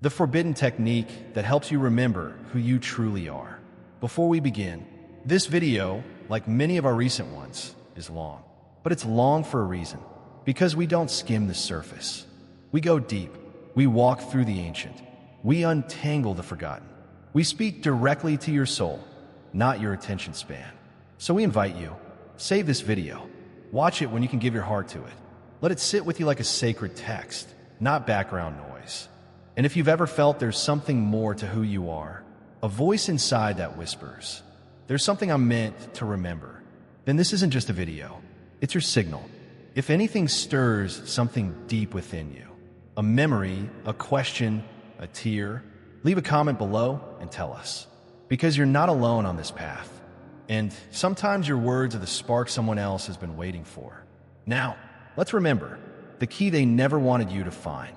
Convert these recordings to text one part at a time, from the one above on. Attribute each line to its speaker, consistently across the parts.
Speaker 1: the forbidden technique that helps you remember who you truly are. Before we begin, this video, like many of our recent ones, is long. But it's long for a reason, because we don't skim the surface. We go deep. We walk through the ancient. We untangle the forgotten. We speak directly to your soul, not your attention span. So we invite you, save this video. Watch it when you can give your heart to it. Let it sit with you like a sacred text, not background noise. And if you've ever felt there's something more to who you are, a voice inside that whispers, "There's something I'm meant to remember," then this isn't just a video. It's your signal. If anything stirs something deep within you, a memory, a question, a tear, leave a comment below and tell us. Because you're not alone on this path. And sometimes your words are the spark someone else has been waiting for. Now, let's remember the key they never wanted you to find.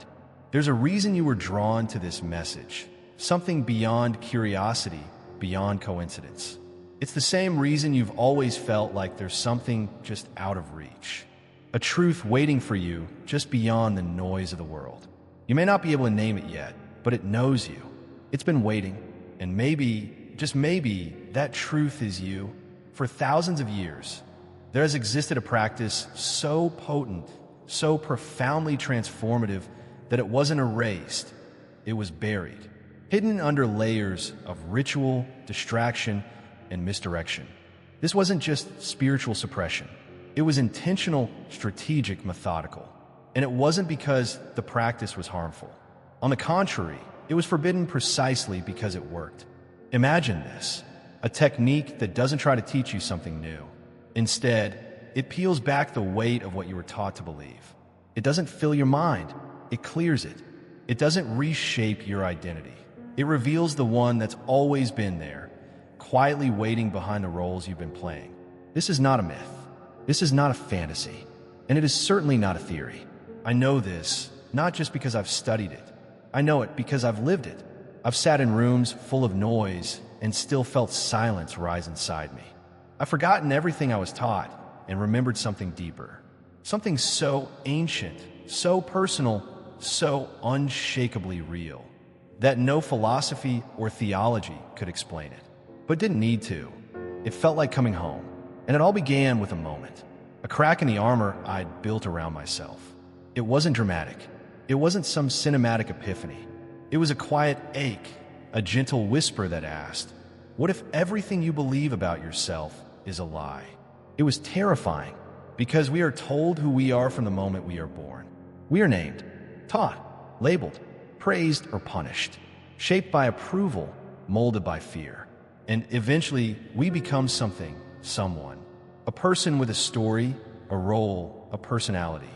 Speaker 1: There's a reason you were drawn to this message, something beyond curiosity, beyond coincidence. It's the same reason you've always felt like there's something just out of reach, a truth waiting for you just beyond the noise of the world. You may not be able to name it yet, but it knows you. It's been waiting, and maybe, just maybe, that truth is you. For thousands of years, there has existed a practice so potent, so profoundly transformative, that it wasn't erased, it was buried, hidden under layers of ritual, distraction, and misdirection. This wasn't just spiritual suppression. It was intentional, strategic, methodical. And it wasn't because the practice was harmful. On the contrary, it was forbidden precisely because it worked. Imagine this, a technique that doesn't try to teach you something new. Instead, it peels back the weight of what you were taught to believe. It doesn't fill your mind. It clears it. It doesn't reshape your identity. It reveals the one that's always been there, quietly waiting behind the roles you've been playing. This is not a myth. This is not a fantasy. And it is certainly not a theory. I know this, not just because I've studied it. I know it because I've lived it. I've sat in rooms full of noise and still felt silence rise inside me. I've forgotten everything I was taught and remembered something deeper. Something so ancient, so personal, so unshakably real, that no philosophy or theology could explain it. But didn't need to. It felt like coming home. And it all began with a moment, a crack in the armor I'd built around myself. It wasn't dramatic. It wasn't some cinematic epiphany. It was a quiet ache, a gentle whisper that asked, what if everything you believe about yourself is a lie? It was terrifying, because we are told who we are from the moment we are born. We are named, taught, labeled, praised, or punished, shaped by approval, molded by fear. And eventually, we become something, someone, a person with a story, a role, a personality.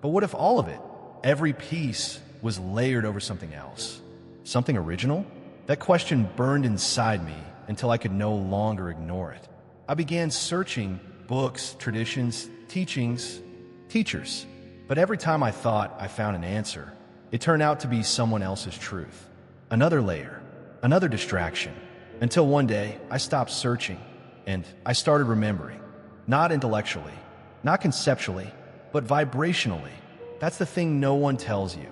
Speaker 1: But what if all of it, every piece, was layered over something else? Something original? That question burned inside me until I could no longer ignore it. I began searching books, traditions, teachings, teachers. But every time I thought I found an answer, it turned out to be someone else's truth. Another layer, another distraction, until one day I stopped searching and I started remembering. Not intellectually, not conceptually, but vibrationally. That's the thing no one tells you.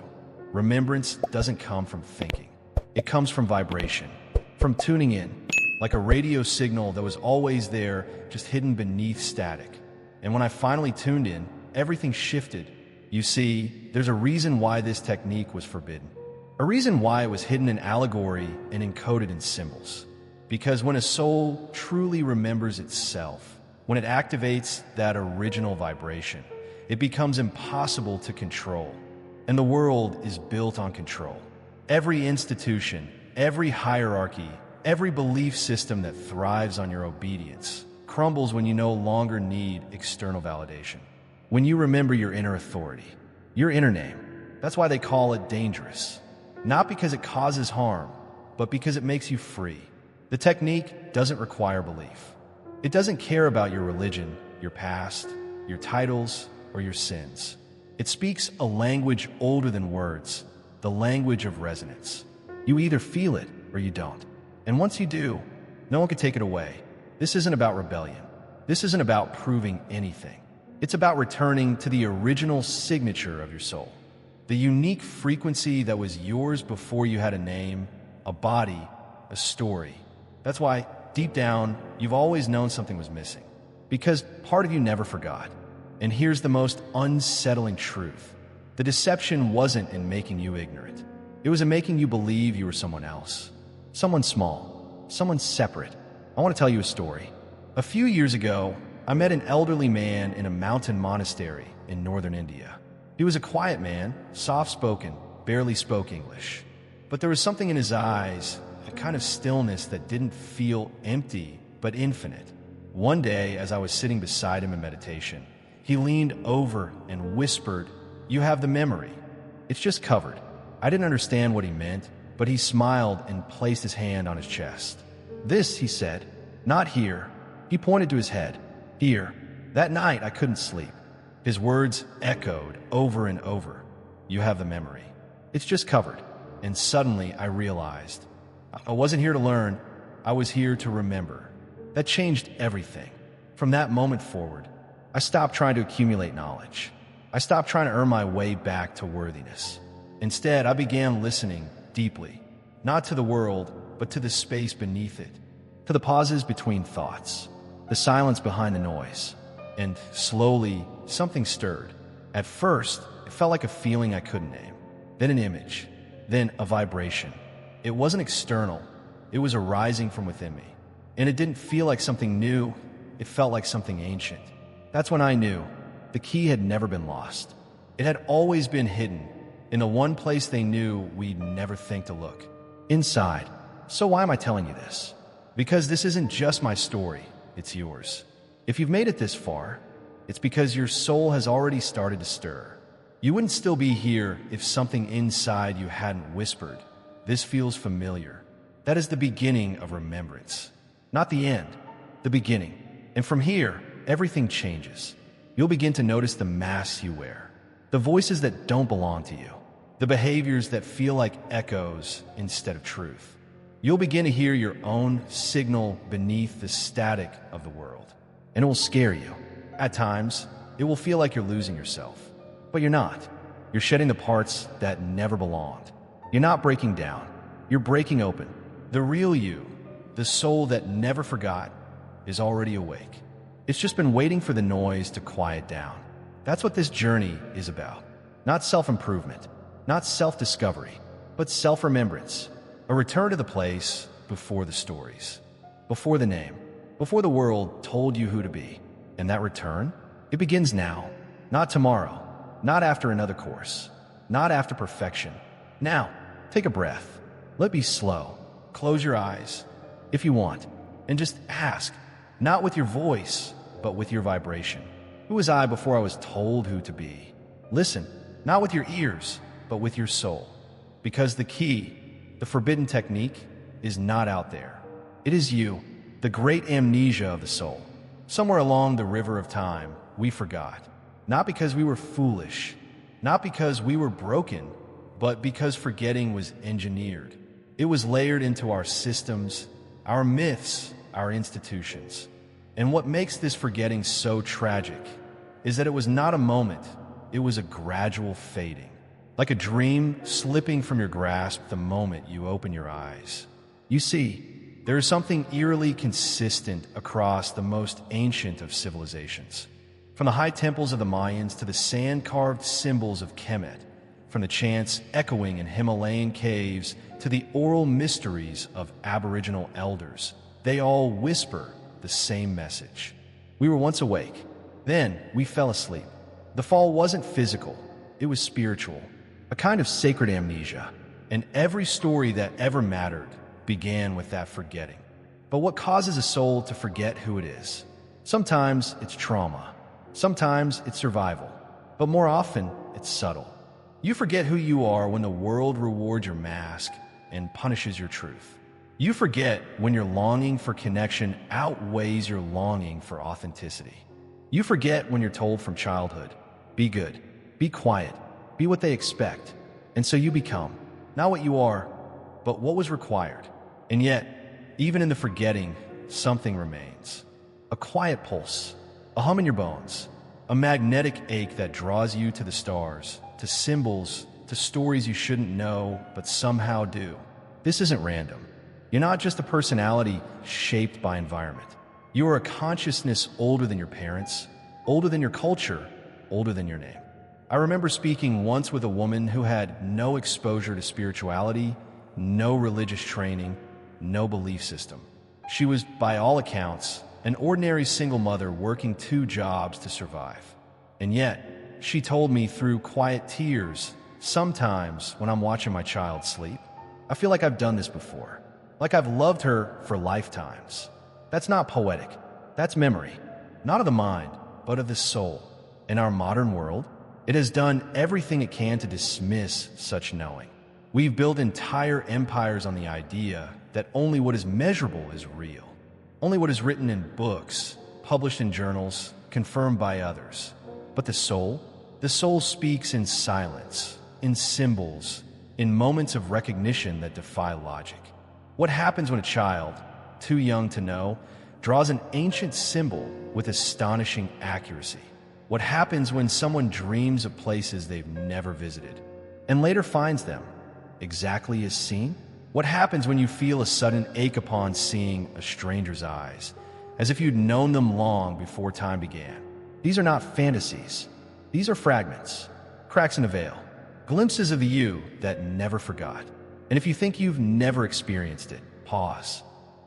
Speaker 1: Remembrance doesn't come from thinking. It comes from vibration, from tuning in, like a radio signal that was always there, just hidden beneath static. And when I finally tuned in, everything shifted. You see, there's a reason why this technique was forbidden. A reason why it was hidden in allegory and encoded in symbols. Because when a soul truly remembers itself, when it activates that original vibration, it becomes impossible to control. And the world is built on control. Every institution, every hierarchy, every belief system that thrives on your obedience crumbles when you no longer need external validation. When you remember your inner authority, your inner name, that's why they call it dangerous. Not because it causes harm, but because it makes you free. The technique doesn't require belief. It doesn't care about your religion, your past, your titles, or your sins. It speaks a language older than words, the language of resonance. You either feel it or you don't. And once you do, no one can take it away. This isn't about rebellion. This isn't about proving anything. It's about returning to the original signature of your soul. the unique frequency that was yours before you had a name, a body, a story. That's why, deep down, you've always known something was missing. Because part of you never forgot. And here's the most unsettling truth. The deception wasn't in making you ignorant. It was in making you believe you were someone else. Someone small. Someone separate. I want to tell you a story. A few years ago, I met an elderly man in a mountain monastery in northern India. He was a quiet man, soft-spoken, barely spoke English. But there was something in his eyes, a kind of stillness that didn't feel empty, but infinite. One day, as I was sitting beside him in meditation, he leaned over and whispered, "You have the memory. It's just covered." I didn't understand what he meant, but he smiled and placed his hand on his chest. "This," he said, "not here." He pointed to his head. "Here." That night, I couldn't sleep. His words echoed over and over. "You have the memory. It's just covered." And suddenly, I realized I wasn't here to learn. I was here to remember. That changed everything. From that moment forward, I stopped trying to accumulate knowledge. I stopped trying to earn my way back to worthiness. Instead, I began listening deeply, not to the world, but to the space beneath it, to the pauses between thoughts, the silence behind the noise. And slowly, something stirred. At first, it felt like a feeling I couldn't name, then an image, then a vibration. It wasn't external, it was arising from within me. And it didn't feel like something new, it felt like something ancient. That's when I knew the key had never been lost. It had always been hidden in the one place they knew we'd never think to look, inside. So why am I telling you this? Because this isn't just my story, it's yours. If you've made it this far, it's because your soul has already started to stir. You wouldn't still be here if something inside you hadn't whispered, "This feels familiar." That is the beginning of remembrance. Not the end, the beginning. And from here, everything changes. You'll begin to notice the masks you wear, the voices that don't belong to you, the behaviors that feel like echoes instead of truth. You'll begin to hear your own signal beneath the static of the world. And it will scare you. At times, it will feel like you're losing yourself. But you're not. You're shedding the parts that never belonged. You're not breaking down. You're breaking open. The real you, the soul that never forgot, is already awake. It's just been waiting for the noise to quiet down. That's what this journey is about. Not self-improvement, not self-discovery, but self-remembrance. A return to the place before the stories, before the name, before the world told you who to be. And that return, it begins now, not tomorrow, not after another course, not after perfection. Now, take a breath. Let be slow. Close your eyes, if you want, and just ask, not with your voice, but with your vibration. Who was I before I was told who to be? Listen, not with your ears, but with your soul. Because the key, the forbidden technique, is not out there. It is you, the great amnesia of the soul. Somewhere along the river of time, we forgot. Not because we were foolish, not because we were broken, but because forgetting was engineered. It was layered into our systems, our myths, our institutions. And what makes this forgetting so tragic is that it was not a moment, it was a gradual fading. Like a dream slipping from your grasp the moment you open your eyes. You see, there is something eerily consistent across the most ancient of civilizations. From the high temples of the Mayans to the sand-carved symbols of Kemet, from the chants echoing in Himalayan caves to the oral mysteries of Aboriginal elders, they all whisper the same message. We were once awake, then we fell asleep. The fall wasn't physical, it was spiritual, a kind of sacred amnesia, and every story that ever mattered began with that forgetting. But what causes a soul to forget who it is? Sometimes it's trauma, sometimes it's survival, but more often it's subtle. You forget who you are when the world rewards your mask and punishes your truth. You forget when your longing for connection outweighs your longing for authenticity. You forget when you're told from childhood, be good, be quiet, be what they expect. And so you become, not what you are, but what was required. And yet, even in the forgetting, something remains. A quiet pulse, a hum in your bones, a magnetic ache that draws you to the stars, to symbols, to stories you shouldn't know but somehow do. This isn't random. You're not just a personality shaped by environment. You are a consciousness older than your parents, older than your culture, older than your name. I remember speaking once with a woman who had no exposure to spirituality, no religious training, no belief system. She was, by all accounts, an ordinary single mother working 2 jobs to survive. And yet, she told me through quiet tears, sometimes when I'm watching my child sleep, I feel like I've done this before, like I've loved her for lifetimes. That's not poetic. That's memory, not of the mind, but of the soul. In our modern world, it has done everything it can to dismiss such knowing. We've built entire empires on the idea that only what is measurable is real. Only what is written in books, published in journals, confirmed by others. But the soul speaks in silence, in symbols, in moments of recognition that defy logic. What happens when a child, too young to know, draws an ancient symbol with astonishing accuracy? What happens when someone dreams of places they've never visited and later finds them exactly as seen? What happens when you feel a sudden ache upon seeing a stranger's eyes, as if you'd known them long before time began? These are not fantasies. These are fragments, cracks in a veil, glimpses of the you that never forgot. And if you think you've never experienced it, pause.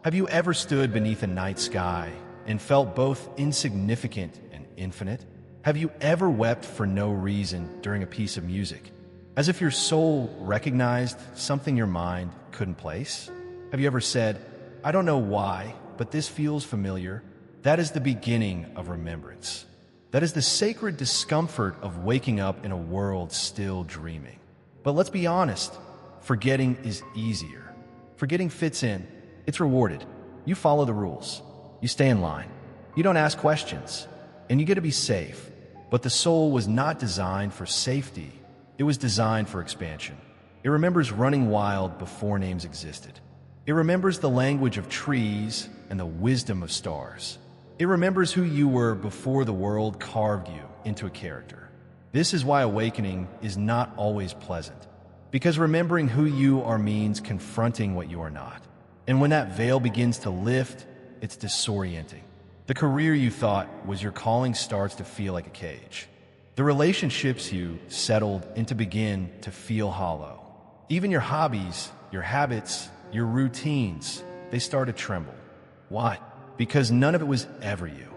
Speaker 1: Have you ever stood beneath a night sky and felt both insignificant and infinite? Have you ever wept for no reason during a piece of music, as if your soul recognized something your mind couldn't place? Have you ever said, I don't know why, but this feels familiar? That is the beginning of remembrance. That is the sacred discomfort of waking up in a world still dreaming. But let's be honest, forgetting is easier. Forgetting fits in. It's rewarded. You follow the rules. You stay in line. You don't ask questions. And you get to be safe. But the soul was not designed for safety. It was designed for expansion. It remembers running wild before names existed. It remembers the language of trees and the wisdom of stars. It remembers who you were before the world carved you into a character. This is why awakening is not always pleasant, because remembering who you are means confronting what you are not. And when that veil begins to lift, it's disorienting. The career you thought was your calling starts to feel like a cage. The relationships you settled into begin to feel hollow. Even your hobbies, your habits, your routines, they start to tremble. Why? Because none of it was ever you.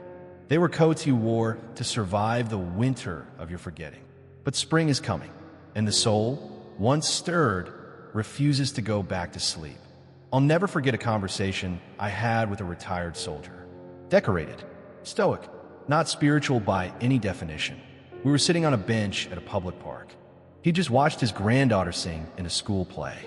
Speaker 1: They were coats you wore to survive the winter of your forgetting. But spring is coming, and the soul, once stirred, refuses to go back to sleep. I'll never forget a conversation I had with a retired soldier. Decorated, stoic, not spiritual by any definition. We were sitting on a bench at a public park. He just watched his granddaughter sing in a school play,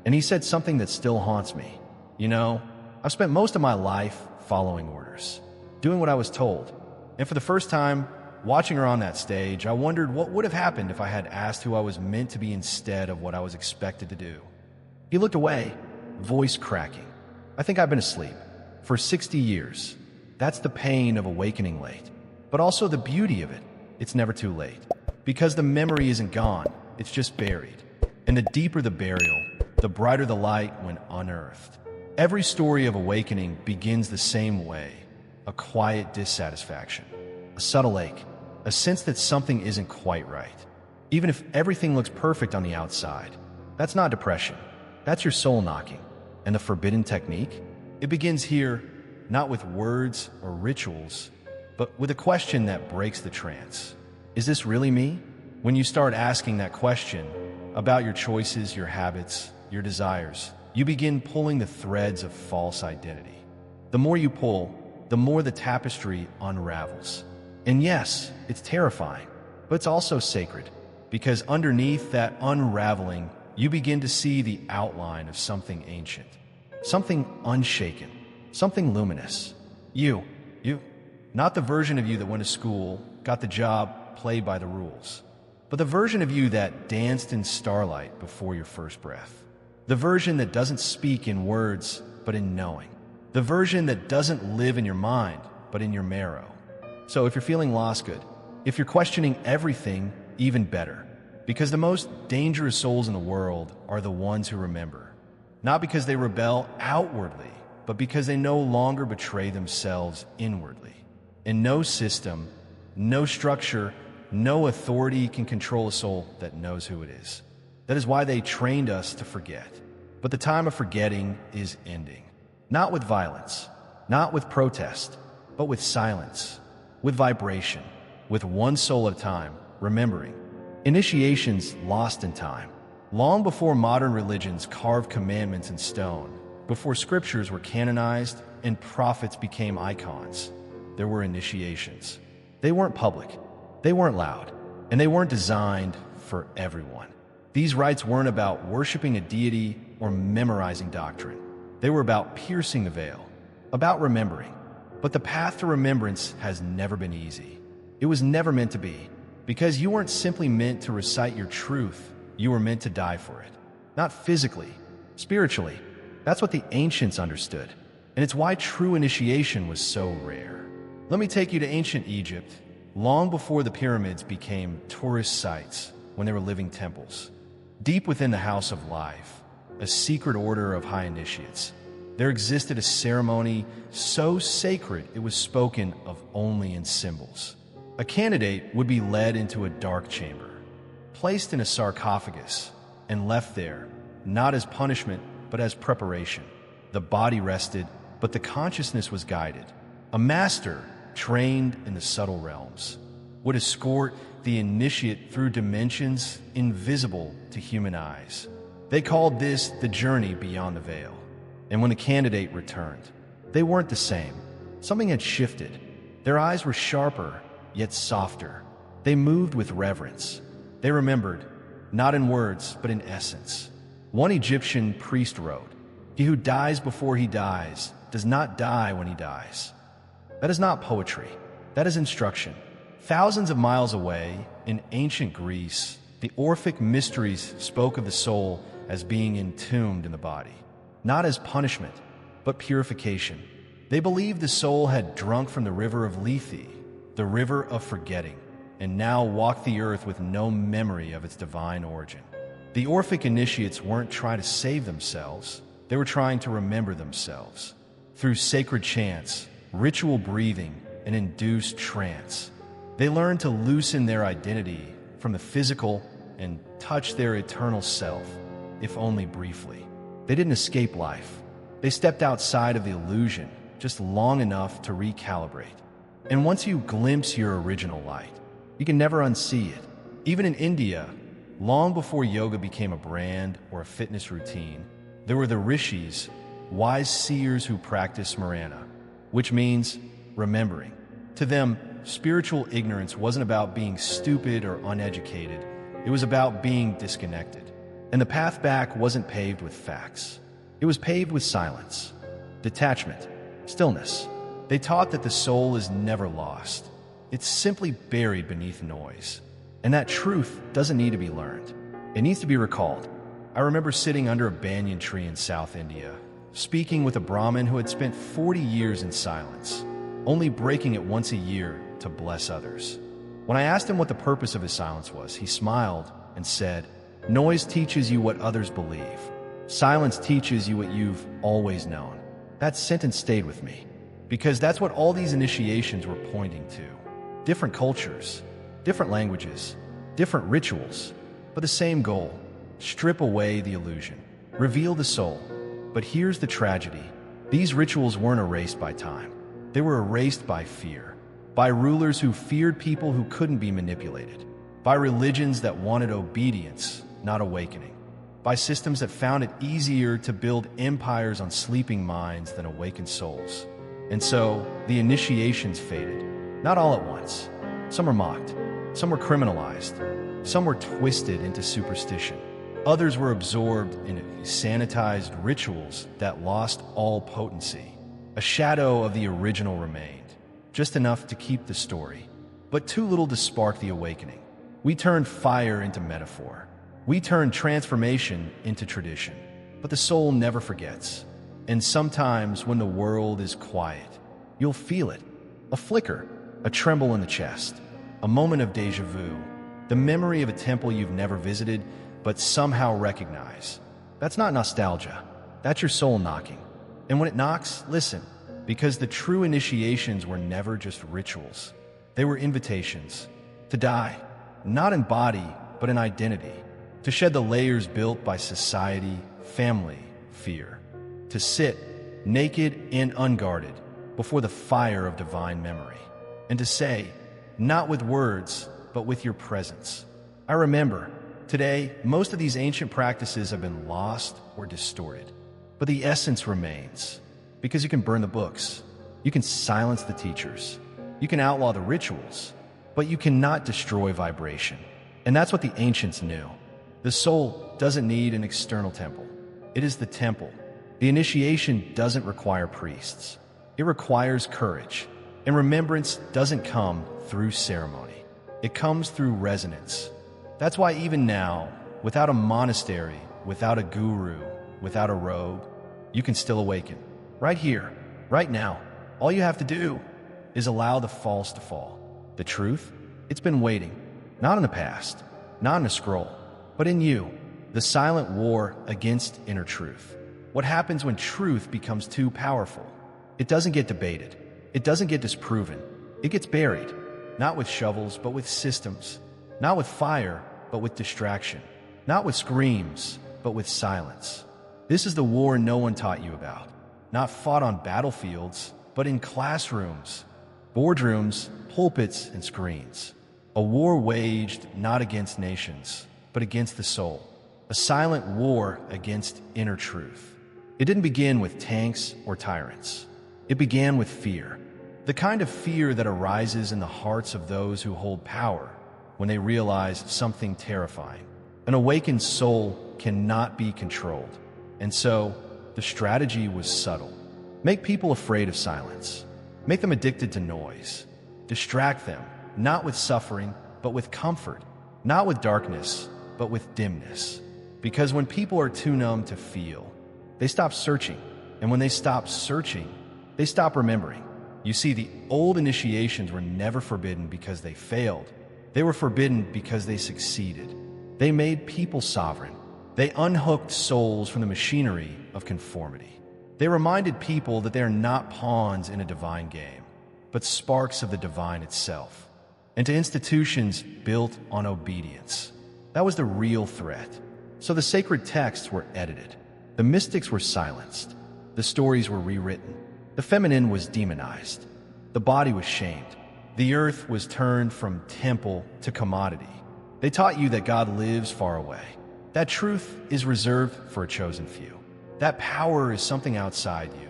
Speaker 1: and he said something that still haunts me. You know, I've spent most of my life following orders, doing what I was told. And for the first time, watching her on that stage, I wondered what would have happened if I had asked who I was meant to be instead of what I was expected to do. He looked away, voice cracking. I think I've been asleep for 60 years. That's the pain of awakening late, but also the beauty of it. It's never too late, because the memory isn't gone, it's just buried. And the deeper the burial, the brighter the light when unearthed. Every story of awakening begins the same way, a quiet dissatisfaction, a subtle ache, a sense that something isn't quite right. Even if everything looks perfect on the outside, that's not depression, that's your soul knocking. And the forbidden technique? It begins here, not with words or rituals, but with a question that breaks the trance. Is this really me? When you start asking that question about your choices, your habits, your desires, you begin pulling the threads of false identity. The more you pull, the more the tapestry unravels. And yes, it's terrifying, but it's also sacred, because underneath that unraveling, you begin to see the outline of something ancient, something unshaken, something luminous. You. Not the version of you that went to school, got the job, played by the rules, but the version of you that danced in starlight before your first breath. The version that doesn't speak in words, but in knowing. The version that doesn't live in your mind, but in your marrow. So if you're feeling lost, good. If you're questioning everything, even better. Because the most dangerous souls in the world are the ones who remember. Not because they rebel outwardly, but because they no longer betray themselves inwardly. And no system, no structure, no authority can control a soul that knows who it is. That is why they trained us to forget. But the time of forgetting is ending. Not with violence, not with protest, but with silence, with vibration, with one soul at a time, remembering. Initiations lost in time. Long before modern religions carved commandments in stone, before scriptures were canonized and prophets became icons, there were initiations. They weren't public, they weren't loud, and they weren't designed for everyone. These rites weren't about worshiping a deity or memorizing doctrine. They were about piercing the veil, about remembering. But the path to remembrance has never been easy. It was never meant to be, because you weren't simply meant to recite your truth, you were meant to die for it. Not physically, spiritually. That's what the ancients understood, and it's why true initiation was so rare. Let me take you to ancient Egypt, long before the pyramids became tourist sites, when they were living temples. Deep within the House of Life, a secret order of high initiates, there existed a ceremony so sacred it was spoken of only in symbols. A candidate would be led into a dark chamber, placed in a sarcophagus, and left there, not as punishment, but as preparation. The body rested, but the consciousness was guided. A master, trained in the subtle realms, would escort the initiate through dimensions invisible to human eyes. They called this the journey beyond the veil. And when the candidate returned, they weren't the same. Something had shifted. Their eyes were sharper, yet softer. They moved with reverence. They remembered, not in words, but in essence. One Egyptian priest wrote, "He who dies before he dies does not die when he dies." That is not poetry. That is instruction. Thousands of miles away, in ancient Greece, the Orphic mysteries spoke of the soul as being entombed in the body, not as punishment, but purification. They believed the soul had drunk from the river of Lethe, the river of forgetting, and now walked the earth with no memory of its divine origin. The Orphic initiates weren't trying to save themselves, they were trying to remember themselves. Through sacred chants, ritual breathing, and induced trance, they learned to loosen their identity from the physical and touch their eternal self, if only briefly. They didn't escape life. They stepped outside of the illusion just long enough to recalibrate. And once you glimpse your original light, you can never unsee it. Even in India, long before yoga became a brand or a fitness routine, there were the rishis, wise seers who practiced smarana, which means remembering. To them, spiritual ignorance wasn't about being stupid or uneducated. It was about being disconnected. And the path back wasn't paved with facts. It was paved with silence, detachment, stillness. They taught that the soul is never lost. It's simply buried beneath noise. And that truth doesn't need to be learned. It needs to be recalled. I remember sitting under a banyan tree in South India, speaking with a Brahmin who had spent 40 years in silence, only breaking it once a year to bless others. When I asked him what the purpose of his silence was, he smiled and said, "Noise teaches you what others believe. Silence teaches you what you've always known." That sentence stayed with me, because that's what all these initiations were pointing to. Different cultures, different languages, different rituals, but the same goal: strip away the illusion, reveal the soul. But here's the tragedy. These rituals weren't erased by time. They were erased by fear, by rulers who feared people who couldn't be manipulated, by religions that wanted obedience, not awakening, by systems that found it easier to build empires on sleeping minds than awakened souls. And so, the initiations faded, not all at once. Some were mocked, some were criminalized, some were twisted into superstition. Others were absorbed in sanitized rituals that lost all potency. A shadow of the original remained, just enough to keep the story, but too little to spark the awakening. We turned fire into metaphor. We turned transformation into tradition. But the soul never forgets. And sometimes when the world is quiet, you'll feel it. A flicker, a tremble in the chest, a moment of déjà vu. the memory of a temple you've never visited but somehow recognize. That's not nostalgia. That's your soul knocking. And when it knocks, listen, because the true initiations were never just rituals. They were invitations to die, not in body, but in identity, to shed the layers built by society, family, fear, to sit naked and unguarded before the fire of divine memory, and to say, not with words, but with your presence, I remember. Today, most of these ancient practices have been lost or distorted, but the essence remains, because you can burn the books, you can silence the teachers, you can outlaw the rituals, but you cannot destroy vibration. And that's what the ancients knew. The soul doesn't need an external temple. It is the temple. The initiation doesn't require priests. It requires courage. And remembrance doesn't come through ceremony. It comes through resonance. That's why even now, without a monastery, without a guru, without a robe, you can still awaken. Right here, right now. All you have to do is allow the false to fall. The truth, it's been waiting. Not in the past, not in a scroll, but in you. The silent war against inner truth. What happens when truth becomes too powerful? It doesn't get debated. It doesn't get disproven. It gets buried. Not with shovels, but with systems. Not with fire, but with distraction. Not with screams, but with silence. This is the war no one taught you about. Not fought on battlefields, but in classrooms, boardrooms, pulpits, and screens. A war waged not against nations, but against the soul. A silent war against inner truth. It didn't begin with tanks or tyrants. It began with fear. The kind of fear that arises in the hearts of those who hold power when they realize something terrifying. An awakened soul cannot be controlled. And so, the strategy was subtle. Make people afraid of silence. Make them addicted to noise. Distract them, not with suffering, but with comfort. Not with darkness, but with dimness. Because when people are too numb to feel, they stop searching. And when they stop searching, they stop remembering. You see, the old initiations were never forbidden because they failed. They were forbidden because they succeeded. They made people sovereign. They unhooked souls from the machinery of conformity. They reminded people that they are not pawns in a divine game, but sparks of the divine itself. And to institutions built on obedience. That was the real threat. So the sacred texts were edited. The mystics were silenced. The stories were rewritten. The feminine was demonized. The body was shamed. The earth was turned from temple to commodity. They taught you that God lives far away. That truth is reserved for a chosen few. That power is something outside you,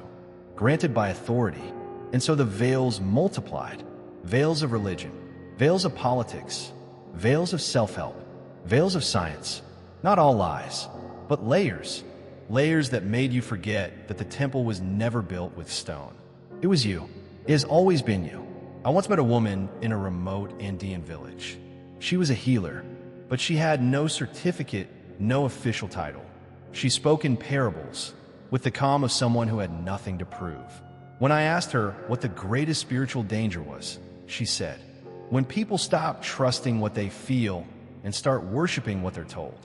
Speaker 1: granted by authority. And so the veils multiplied. Veils of religion, veils of politics, veils of self-help, veils of science. Not all lies, but layers. Layers that made you forget that the temple was never built with stone. It was you. It has always been you. I once met a woman in a remote Andean village. She was a healer, but she had no certificate, no official title. She spoke in parables, with the calm of someone who had nothing to prove. When I asked her what the greatest spiritual danger was, she said, when people stop trusting what they feel and start worshiping what they're told.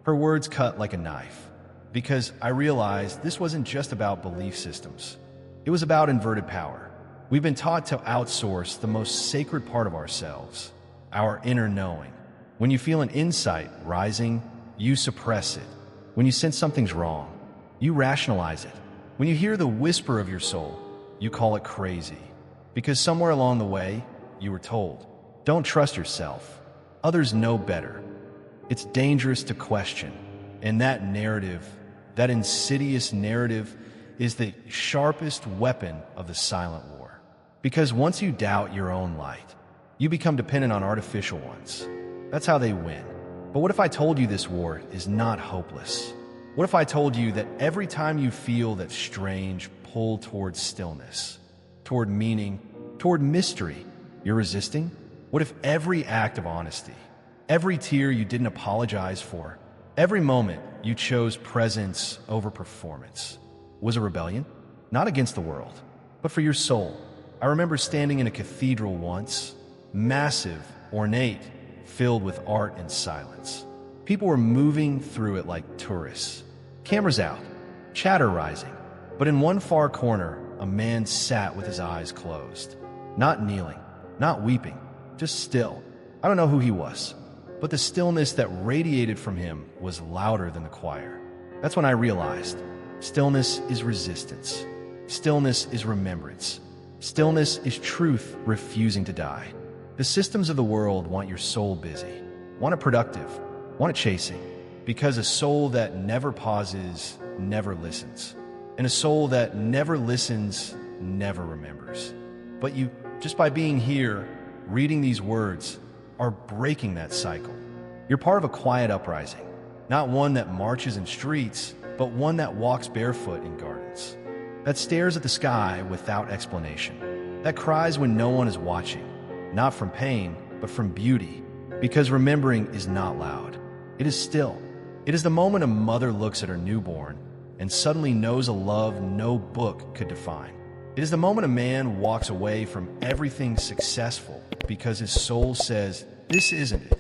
Speaker 1: Her words cut like a knife. Because I realized this wasn't just about belief systems. It was about inverted power. We've been taught to outsource the most sacred part of ourselves, our inner knowing. When you feel an insight rising, you suppress it. When you sense something's wrong, you rationalize it. When you hear the whisper of your soul, you call it crazy. Because somewhere along the way, you were told, don't trust yourself. Others know better. It's dangerous to question. And that narrative, that insidious narrative, is the sharpest weapon of the silent war. Because once you doubt your own light, you become dependent on artificial ones. That's how they win. But what if I told you this war is not hopeless? What if I told you that every time you feel that strange pull toward stillness, toward meaning, toward mystery, you're resisting? What if every act of honesty, every tear you didn't apologize for, every moment you chose presence over performance was a rebellion? Not against the world, but for your soul. I remember standing in a cathedral once, massive, ornate, filled with art and silence. People were moving through it like tourists. Cameras out, chatter rising. But in one far corner, a man sat with his eyes closed. Not kneeling, not weeping, just still. I don't know who he was, but the stillness that radiated from him was louder than the choir. That's when I realized stillness is resistance. Stillness is remembrance. Stillness is truth refusing to die. The systems of the world want your soul busy, want it productive, want it chasing, because a soul that never pauses never listens, and a soul that never listens never remembers. But you, just by being here, reading these words, are breaking that cycle. You're part of a quiet uprising, not one that marches in streets, but one that walks barefoot in gardens, that stares at the sky without explanation, that cries when no one is watching, not from pain, but from beauty, because remembering is not loud. It is still. It is the moment a mother looks at her newborn and suddenly knows a love no book could define. It is the moment a man walks away from everything successful because his soul says, "This isn't it."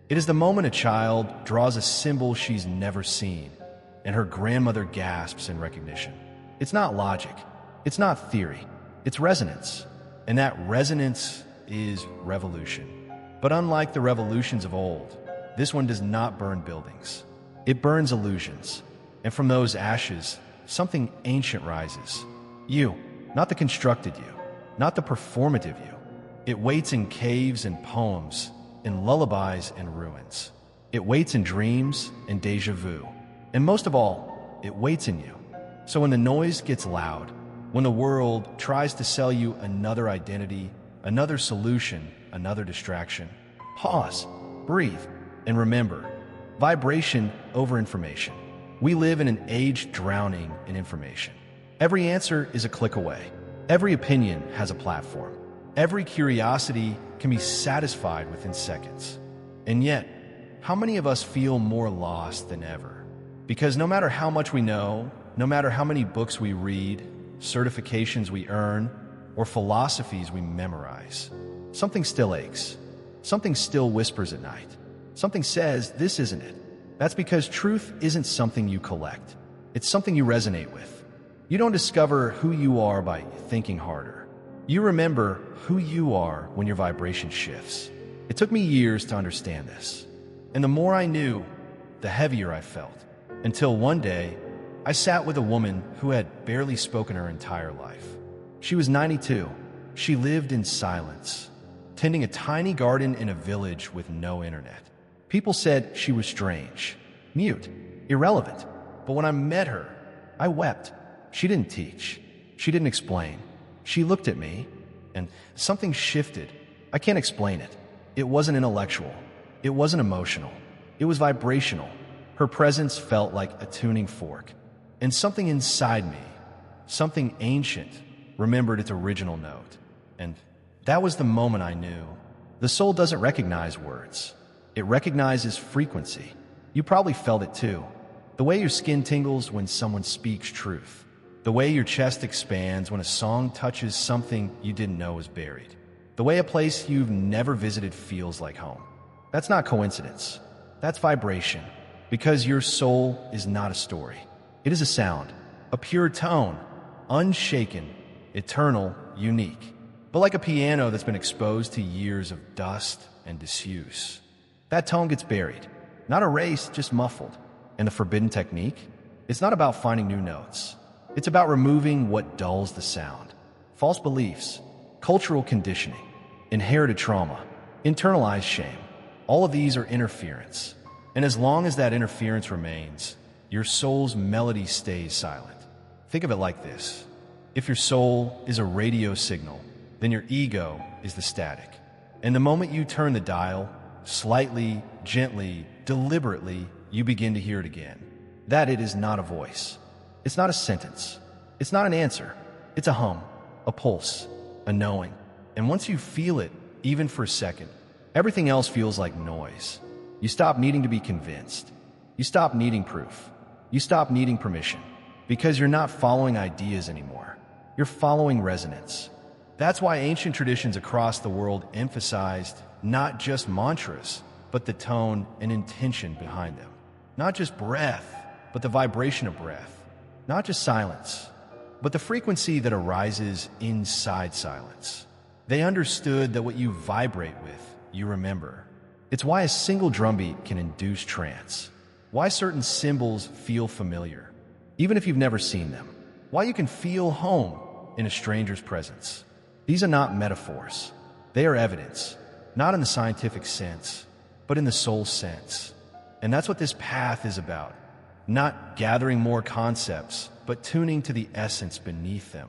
Speaker 1: It is the moment a child draws a symbol she's never seen, and her grandmother gasps in recognition. It's not logic. It's not theory. It's resonance. And that resonance is revolution. But unlike the revolutions of old, this one does not burn buildings. It burns illusions. And from those ashes, something ancient rises. You, not the constructed you, not the performative you. It waits in caves and poems, in lullabies and ruins. It waits in dreams and déjà vu. And most of all, it waits in you. So when the noise gets loud, when the world tries to sell you another identity, another solution, another distraction, pause, breathe, and remember, vibration over information. We live in an age drowning in information. Every answer is a click away. Every opinion has a platform. Every curiosity can be satisfied within seconds. And yet, how many of us feel more lost than ever? Because no matter how much we know, no matter how many books we read, certifications we earn, or philosophies we memorize, something still aches. Something still whispers at night. Something says, "This isn't it." That's because truth isn't something you collect. It's something you resonate with. You don't discover who you are by thinking harder. You remember who you are when your vibration shifts. It took me years to understand this. And the more I knew, the heavier I felt. Until one day, I sat with a woman who had barely spoken her entire life. She was 92. She lived in silence, tending a tiny garden in a village with no internet. People said she was strange, mute, irrelevant. But when I met her, I wept. She didn't teach. She didn't explain. She looked at me, and something shifted. I can't explain it. It wasn't intellectual. It wasn't emotional. It was vibrational. Her presence felt like a tuning fork. And something inside me, something ancient, remembered its original note. And that was the moment I knew. The soul doesn't recognize words. It recognizes frequency. You probably felt it too. The way your skin tingles when someone speaks truth. The way your chest expands when a song touches something you didn't know was buried. The way a place you've never visited feels like home. That's not coincidence. That's vibration. Because your soul is not a story. It is a sound, a pure tone, unshaken, eternal, unique. But like a piano that's been exposed to years of dust and disuse. That tone gets buried, not erased, just muffled. And the forbidden technique? It's not about finding new notes. It's about removing what dulls the sound. False beliefs, cultural conditioning, inherited trauma, internalized shame. All of these are interference. And as long as that interference remains, your soul's melody stays silent. Think of it like this. If your soul is a radio signal, then your ego is the static. And the moment you turn the dial, slightly, gently, deliberately, you begin to hear it again. That it is not a voice. It's not a sentence. It's not an answer. It's a hum, a pulse, a knowing. And once you feel it, even for a second, everything else feels like noise. You stop needing to be convinced. You stop needing proof. You stop needing permission. Because you're not following ideas anymore. You're following resonance. That's why ancient traditions across the world emphasized not just mantras, but the tone and intention behind them. Not just breath, but the vibration of breath. Not just silence, but the frequency that arises inside silence. They understood that what you vibrate with, you remember. It's why a single drumbeat can induce trance. Why certain symbols feel familiar, even if you've never seen them. Why you can feel home in a stranger's presence. These are not metaphors. They are evidence, not in the scientific sense, but in the soul sense. And that's what this path is about. Not gathering more concepts, but tuning to the essence beneath them.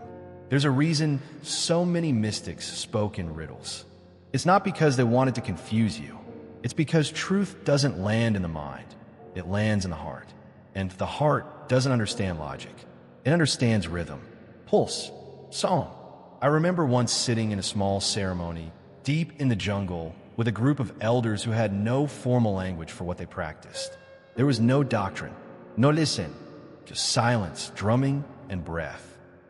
Speaker 1: There's a reason so many mystics spoke in riddles. It's not because they wanted to confuse you. It's because truth doesn't land in the mind. It lands in the heart. And the heart doesn't understand logic. It understands rhythm, pulse, song. I remember once sitting in a small ceremony deep in the jungle with a group of elders who had no formal language for what they practiced. There was no doctrine, no listen, just silence, drumming, and breath.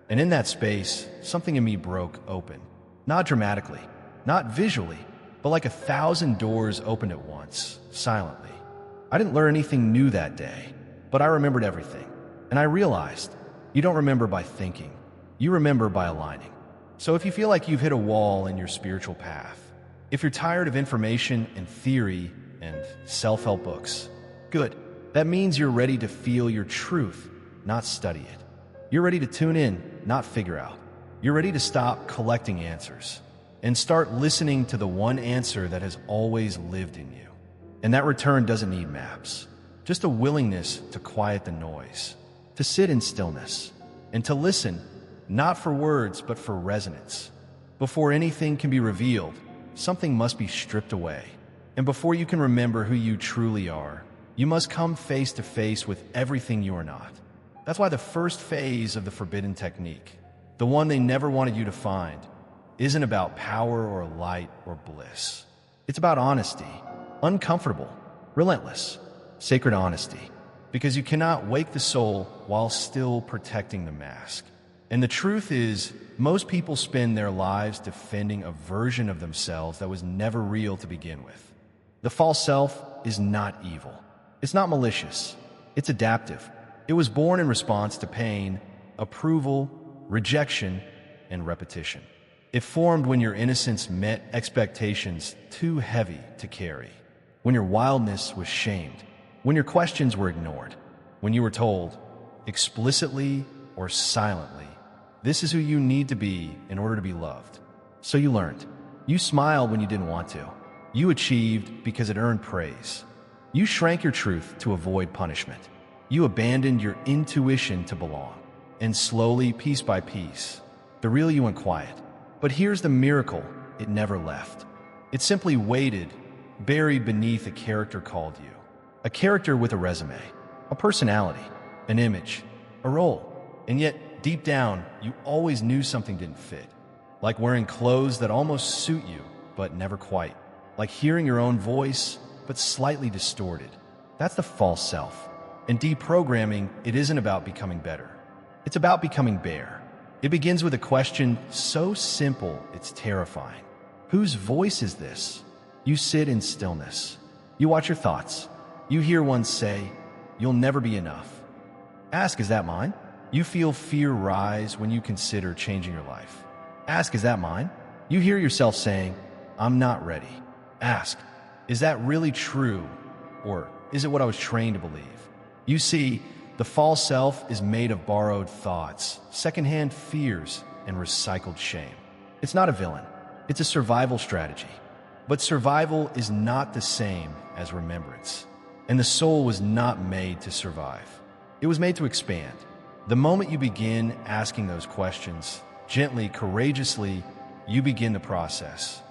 Speaker 1: And in that space, something in me broke open. Not dramatically, not visually, but like 1,000 doors opened at once, silently. I didn't learn anything new that day, but I remembered everything. And I realized, you don't remember by thinking, you remember by aligning. So if you feel like you've hit a wall in your spiritual path, if you're tired of information and theory and self-help books, good. That means you're ready to feel your truth, not study it. You're ready to tune in, not figure out. You're ready to stop collecting answers and start listening to the one answer that has always lived in you. And that return doesn't need maps, just a willingness to quiet the noise, to sit in stillness, and to listen, not for words, but for resonance. Before anything can be revealed, something must be stripped away. And before you can remember who you truly are, you must come face to face with everything you are not. That's why the first phase of the forbidden technique, the one they never wanted you to find, isn't about power or light or bliss. It's about honesty, uncomfortable, relentless, sacred honesty, because you cannot wake the soul while still protecting the mask. And the truth is, most people spend their lives defending a version of themselves that was never real to begin with. The false self is not evil. It's not malicious. It's adaptive. It was born in response to pain, approval, rejection, and repetition. It formed when your innocence met expectations too heavy to carry, when your wildness was shamed, when your questions were ignored, when you were told, explicitly or silently, this is who you need to be in order to be loved. So you learned. You smiled when you didn't want to. You achieved because it earned praise. You shrank your truth to avoid punishment. You abandoned your intuition to belong. And slowly, piece by piece, the real you went quiet. But here's the miracle: it never left. It simply waited, buried beneath a character called you. A character with a resume, a personality, an image, a role. And yet, deep down, you always knew something didn't fit. Like wearing clothes that almost suit you, but never quite. Like hearing your own voice, but slightly distorted. That's the false self. And deprogramming, it isn't about becoming better. It's about becoming bare. It begins with a question so simple it's terrifying. Whose voice is this? You sit in stillness. You watch your thoughts. You hear one say, "You'll never be enough." Ask, is that mine? You feel fear rise when you consider changing your life. Ask, is that mine? You hear yourself saying, "I'm not ready." Ask, is that really true? Or is it what I was trained to believe? You see, the false self is made of borrowed thoughts, secondhand fears, and recycled shame. It's not a villain. It's a survival strategy. But survival is not the same as remembrance. And the soul was not made to survive. It was made to expand. The moment you begin asking those questions, gently, courageously, you begin the process.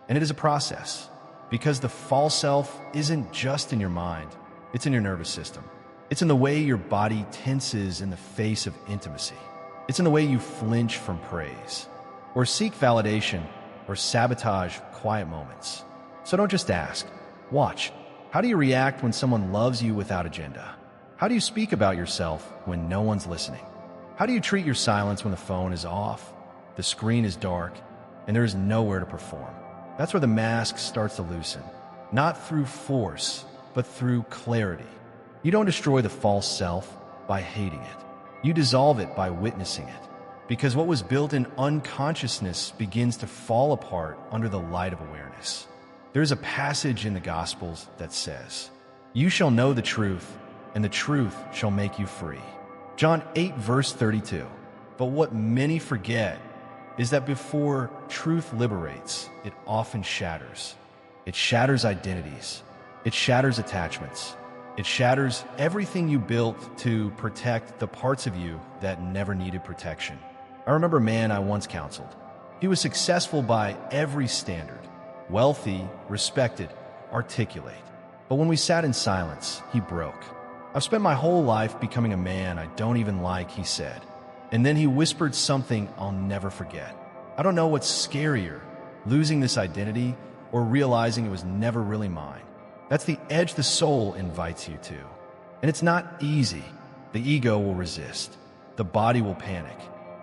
Speaker 1: And it is a process, because the false self isn't just in your mind, it's in your nervous system. It's in the way your body tenses in the face of intimacy. It's in the way you flinch from praise, or seek validation, or sabotage quiet moments. So don't just ask, watch. How do you react when someone loves you without agenda? How do you speak about yourself when no one's listening? How do you treat your silence when the phone is off, the screen is dark, and there is nowhere to perform? That's where the mask starts to loosen. Not through force, but through clarity. You don't destroy the false self by hating it. You dissolve it by witnessing it. Because what was built in unconsciousness begins to fall apart under the light of awareness. There's a passage in the Gospels that says, "You shall know the truth, and the truth shall make you free." John 8, verse 32. But what many forget is that before truth liberates, it often shatters. It shatters identities. It shatters attachments. It shatters everything you built to protect the parts of you that never needed protection. I remember a man I once counseled. He was successful by every standard, wealthy, respected, articulate. But when we sat in silence, he broke. "I've spent my whole life becoming a man I don't even like," he said. And then he whispered something I'll never forget. "I don't know what's scarier, losing this identity or realizing it was never really mine." That's the edge the soul invites you to. And it's not easy. The ego will resist. The body will panic.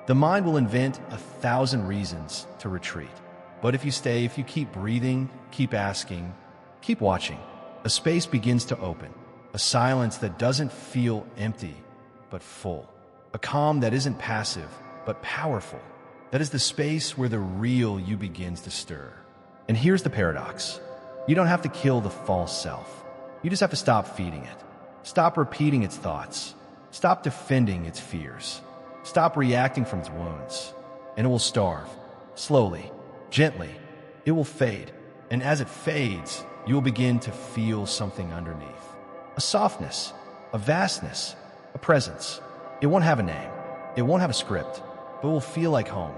Speaker 1: The mind will invent 1,000 reasons to retreat. But if you stay, if you keep breathing, keep asking, keep watching, a space begins to open. A silence that doesn't feel empty, but full. A calm that isn't passive, but powerful. That is the space where the real you begins to stir. And here's the paradox. You don't have to kill the false self. You just have to stop feeding it. Stop repeating its thoughts. Stop defending its fears. Stop reacting from its wounds. And it will starve. Slowly, gently. It will fade. And as it fades, you will begin to feel something underneath. A softness, a vastness, a presence. It won't have a name. It won't have a script, but it will feel like home.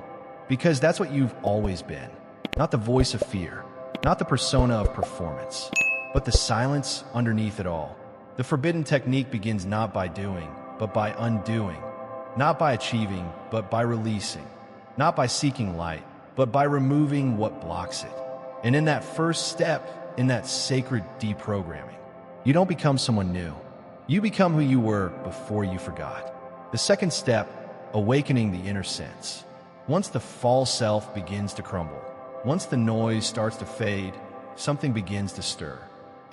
Speaker 1: Because that's what you've always been. Not the voice of fear, not the persona of performance, but the silence underneath it all. The forbidden technique begins not by doing, but by undoing. Not by achieving, but by releasing. Not by seeking light, but by removing what blocks it. And in that first step, in that sacred deprogramming, you don't become someone new. You become who you were before you forgot. The second step, awakening the inner sense. Once the false self begins to crumble, once the noise starts to fade, something begins to stir.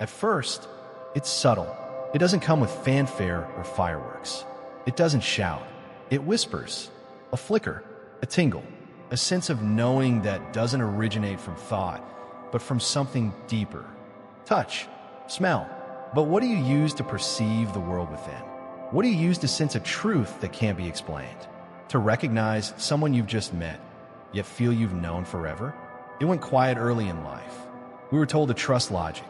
Speaker 1: At first, it's subtle. It doesn't come with fanfare or fireworks. It doesn't shout. It whispers. A flicker, a tingle, a sense of knowing that doesn't originate from thought, but from something deeper. Touch, smell. But what do you use to perceive the world within? What do you use to sense a truth that can't be explained? To recognize someone you've just met, yet feel you've known forever? It went quiet early in life. We were told to trust logic,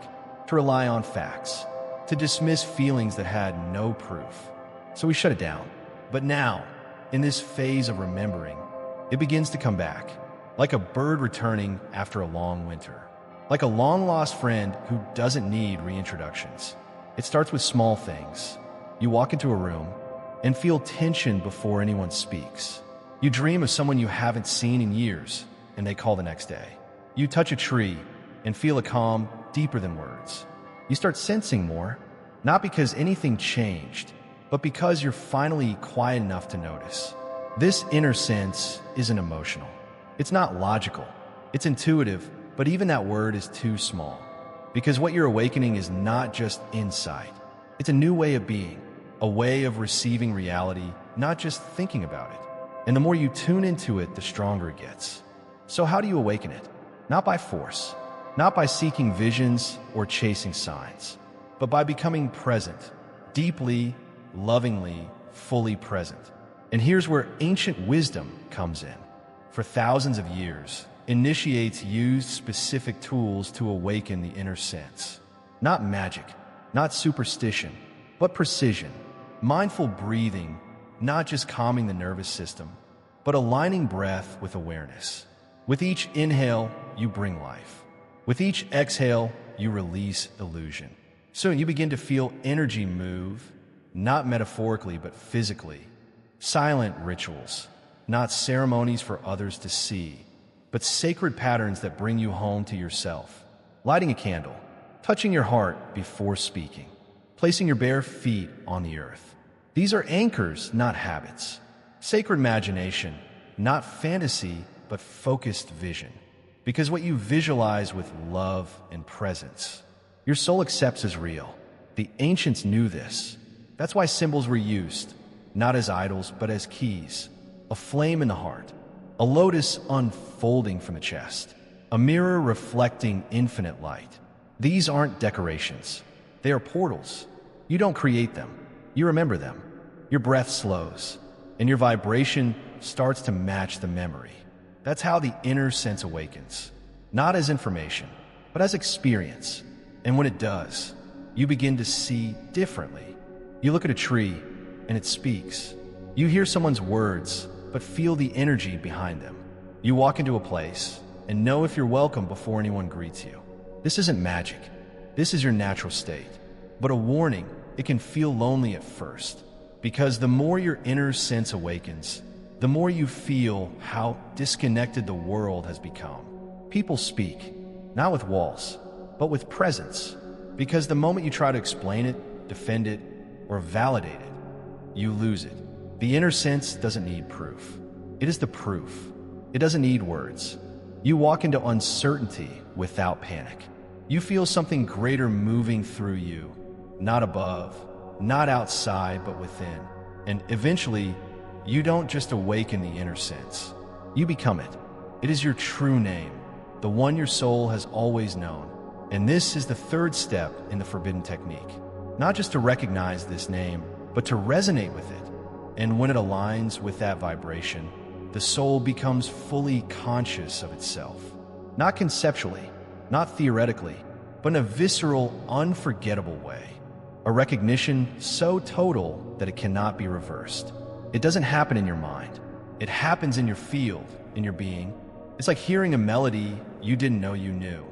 Speaker 1: to rely on facts, to dismiss feelings that had no proof. So we shut it down. But now, in this phase of remembering, it begins to come back, like a bird returning after a long winter. Like a long-lost friend who doesn't need reintroductions. It starts with small things. You walk into a room and feel tension before anyone speaks. You dream of someone you haven't seen in years, and they call the next day. You touch a tree and feel a calm deeper than words. You start sensing more, not because anything changed, but because you're finally quiet enough to notice. This inner sense isn't emotional. It's not logical. It's intuitive. But even that word is too small, because what you're awakening is not just insight. It's a new way of being, a way of receiving reality, not just thinking about it. And the more you tune into it, the stronger it gets. So how do you awaken it? Not by force, not by seeking visions or chasing signs, but by becoming present, deeply, lovingly, fully present. And here's where ancient wisdom comes in. For thousands of years, initiates used specific tools to awaken the inner sense. Not magic, not superstition, but precision. Mindful breathing, not just calming the nervous system, but aligning breath with awareness. With each inhale, you bring life. With each exhale, you release illusion. Soon you begin to feel energy move, not metaphorically, but physically. Silent rituals, not ceremonies for others to see, but sacred patterns that bring you home to yourself. Lighting a candle, touching your heart before speaking, placing your bare feet on the earth. These are anchors, not habits. Sacred imagination, not fantasy, but focused vision. because what you visualize with love and presence, your soul accepts as real. The ancients knew this. That's why symbols were used, not as idols, but as keys. A flame in the heart, a lotus unfolding from the chest, a mirror reflecting infinite light. These aren't decorations. They are portals. You don't create them. You remember them. Your breath slows, and your vibration starts to match the memory. That's how the inner sense awakens, not as information, but as experience. And when it does, you begin to see differently. You look at a tree, and it speaks. You hear someone's words, but feel the energy behind them. You walk into a place, and know if you're welcome before anyone greets you. This isn't magic. This is your natural state. But a warning, it can feel lonely at first, because the more your inner sense awakens, the more you feel how disconnected the world has become. People speak, not with walls, but with presence, because the moment you try to explain it, defend it, or validate it, you lose it. The inner sense doesn't need proof. It is the proof. It doesn't need words. You walk into uncertainty without panic. You feel something greater moving through you, not above, not outside, but within. And eventually, you don't just awaken the inner sense. You become it. It is your true name, the one your soul has always known. And this is the third step in the forbidden technique. Not just to recognize this name, but to resonate with it. And when it aligns with that vibration, the soul becomes fully conscious of itself. Not conceptually, not theoretically, but in a visceral, unforgettable way. A recognition so total that it cannot be reversed. It doesn't happen in your mind. It happens in your field, in your being. It's like hearing a melody you didn't know you knew,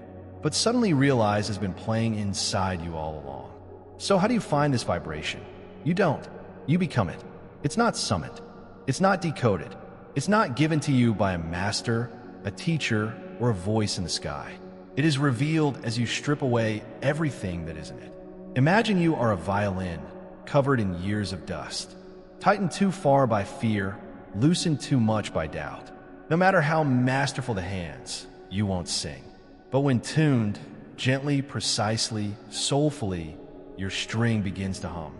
Speaker 1: but suddenly realize has been playing inside you all along. So how do you find this vibration? You don't. You become it. It's not summoned. It's not decoded. It's not given to you by a master, a teacher, or a voice in the sky. It is revealed as you strip away everything that isn't it. Imagine you are a violin covered in years of dust, tightened too far by fear, loosened too much by doubt. No matter how masterful the hands, you won't sing. But when tuned, gently, precisely, soulfully, your string begins to hum.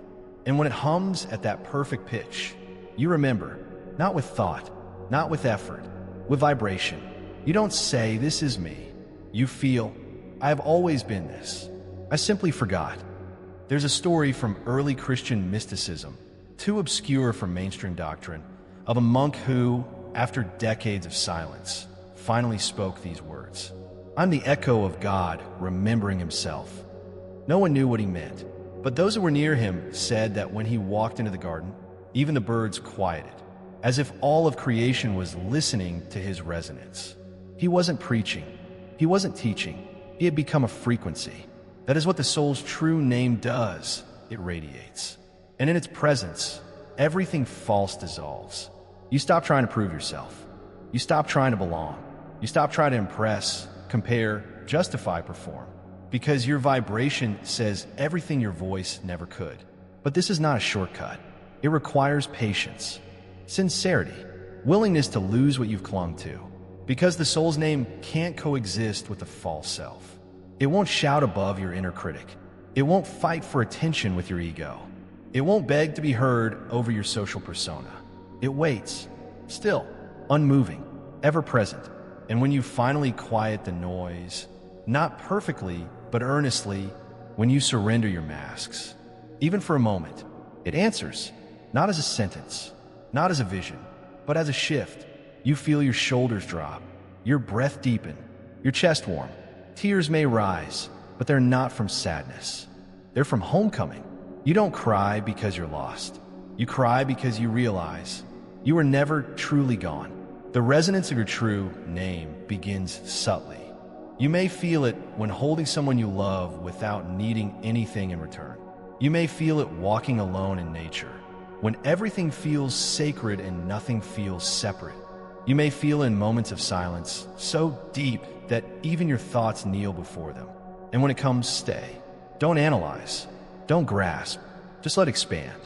Speaker 1: And when it hums at that perfect pitch, you remember, not with thought, not with effort, with vibration. You don't say, "This is me." You feel, "I have always been this. I simply forgot." There's a story from early Christian mysticism, too obscure for mainstream doctrine, of a monk who, after decades of silence, finally spoke these words. "I'm the echo of God remembering himself." No one knew what he meant, but those who were near him said that when he walked into the garden, even the birds quieted, as if all of creation was listening to his resonance. He wasn't preaching. He wasn't teaching. He had become a frequency. That is what the soul's true name does. It radiates. And in its presence, everything false dissolves. You stop trying to prove yourself. You stop trying to belong. You stop trying to impress, compare, justify, perform. Because your vibration says everything your voice never could. But this is not a shortcut. It requires patience, sincerity, willingness to lose what you've clung to. Because the soul's name can't coexist with the false self. It won't shout above your inner critic. It won't fight for attention with your ego. It won't beg to be heard over your social persona. It waits, still, unmoving, ever present. And when you finally quiet the noise, not perfectly, but earnestly, when you surrender your masks, even for a moment, it answers, not as a sentence, not as a vision, but as a shift. You feel your shoulders drop, your breath deepen, your chest warm. Tears may rise, but they're not from sadness. They're from homecoming. You don't cry because you're lost. You cry because you realize you were never truly gone. The resonance of your true name begins subtly. You may feel it when holding someone you love without needing anything in return. You may feel it walking alone in nature, when everything feels sacred and nothing feels separate. You may feel in moments of silence so deep that even your thoughts kneel before them. And when it comes, stay. Don't analyze. Don't grasp. Just let it expand.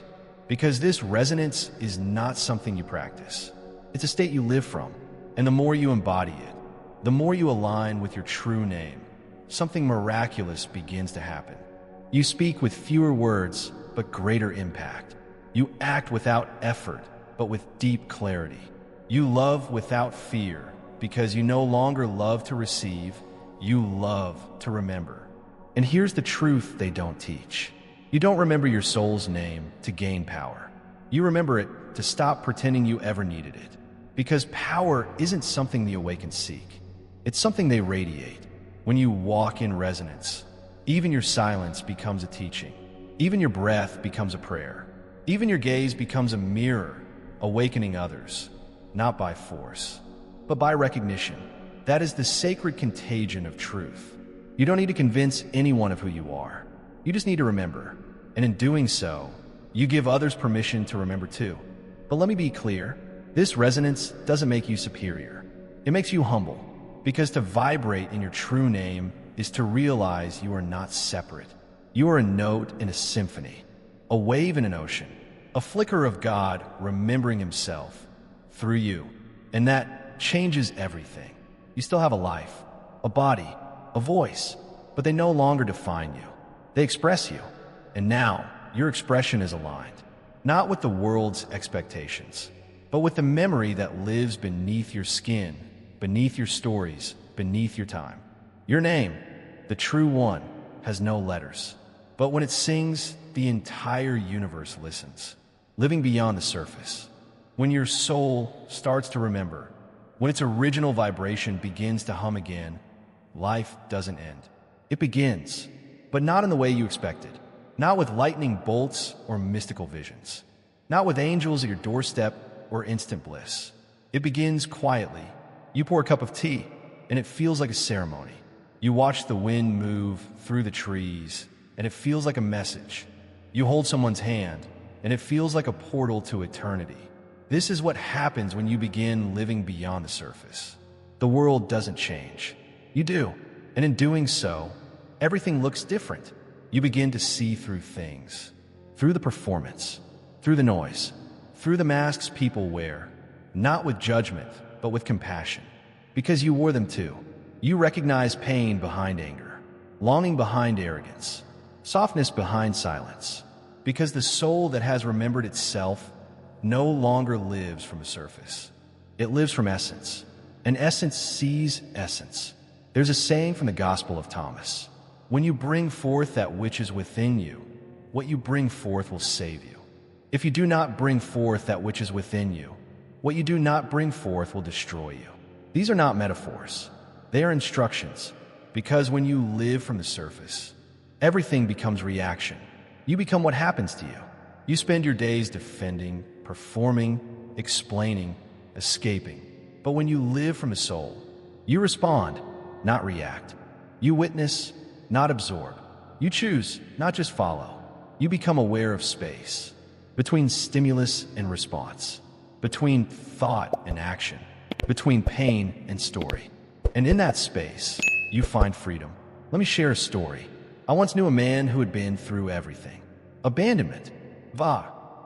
Speaker 1: Because this resonance is not something you practice. It's a state you live from. And the more you embody it, the more you align with your true name, something miraculous begins to happen. You speak with fewer words, but greater impact. You act without effort, but with deep clarity. You love without fear, because you no longer love to receive, you love to remember. And here's the truth they don't teach. You don't remember your soul's name to gain power. You remember it to stop pretending you ever needed it. Because power isn't something the awakens seek. It's something they radiate. When you walk in resonance, even your silence becomes a teaching. Even your breath becomes a prayer. Even your gaze becomes a mirror, awakening others, not by force, but by recognition. That is the sacred contagion of truth. You don't need to convince anyone of who you are. You just need to remember. And in doing so, you give others permission to remember too. But let me be clear, this resonance doesn't make you superior. It makes you humble, because to vibrate in your true name is to realize you are not separate. You are a note in a symphony, a wave in an ocean, a flicker of God remembering himself through you. And that changes everything. You still have a life, a body, a voice, but they no longer define you. They express you. And now your expression is aligned, not with the world's expectations, but with the memory that lives beneath your skin, beneath your stories, beneath your time. Your name, the true one, has no letters, but when it sings, the entire universe listens, living beyond the surface. When your soul starts to remember, when its original vibration begins to hum again, life doesn't end. It begins, but not in the way you expected. Not with lightning bolts or mystical visions. Not with angels at your doorstep or instant bliss. It begins quietly. You pour a cup of tea, and it feels like a ceremony. You watch the wind move through the trees, and it feels like a message. You hold someone's hand, and it feels like a portal to eternity. This is what happens when you begin living beyond the surface. The world doesn't change. You do. And in doing so, everything looks different. You begin to see through things, through the performance, through the noise, through the masks people wear, not with judgment, but with compassion, because you wore them too. You recognize pain behind anger, longing behind arrogance, softness behind silence, because the soul that has remembered itself no longer lives from a surface. It lives from essence, and essence sees essence. There's a saying from the Gospel of Thomas: when you bring forth that which is within you, what you bring forth will save you. If you do not bring forth that which is within you, what you do not bring forth will destroy you. These are not metaphors. They are instructions, because when you live from the surface, everything becomes reaction. You become what happens to you. You spend your days defending, performing, explaining, escaping. But when you live from the soul, you respond, not react. You witness, not absorb. You choose, not just follow. You become aware of space, between stimulus and response, between thought and action, between pain and story. And in that space, you find freedom. Let me share a story. I once knew a man who had been through everything. Abandonment,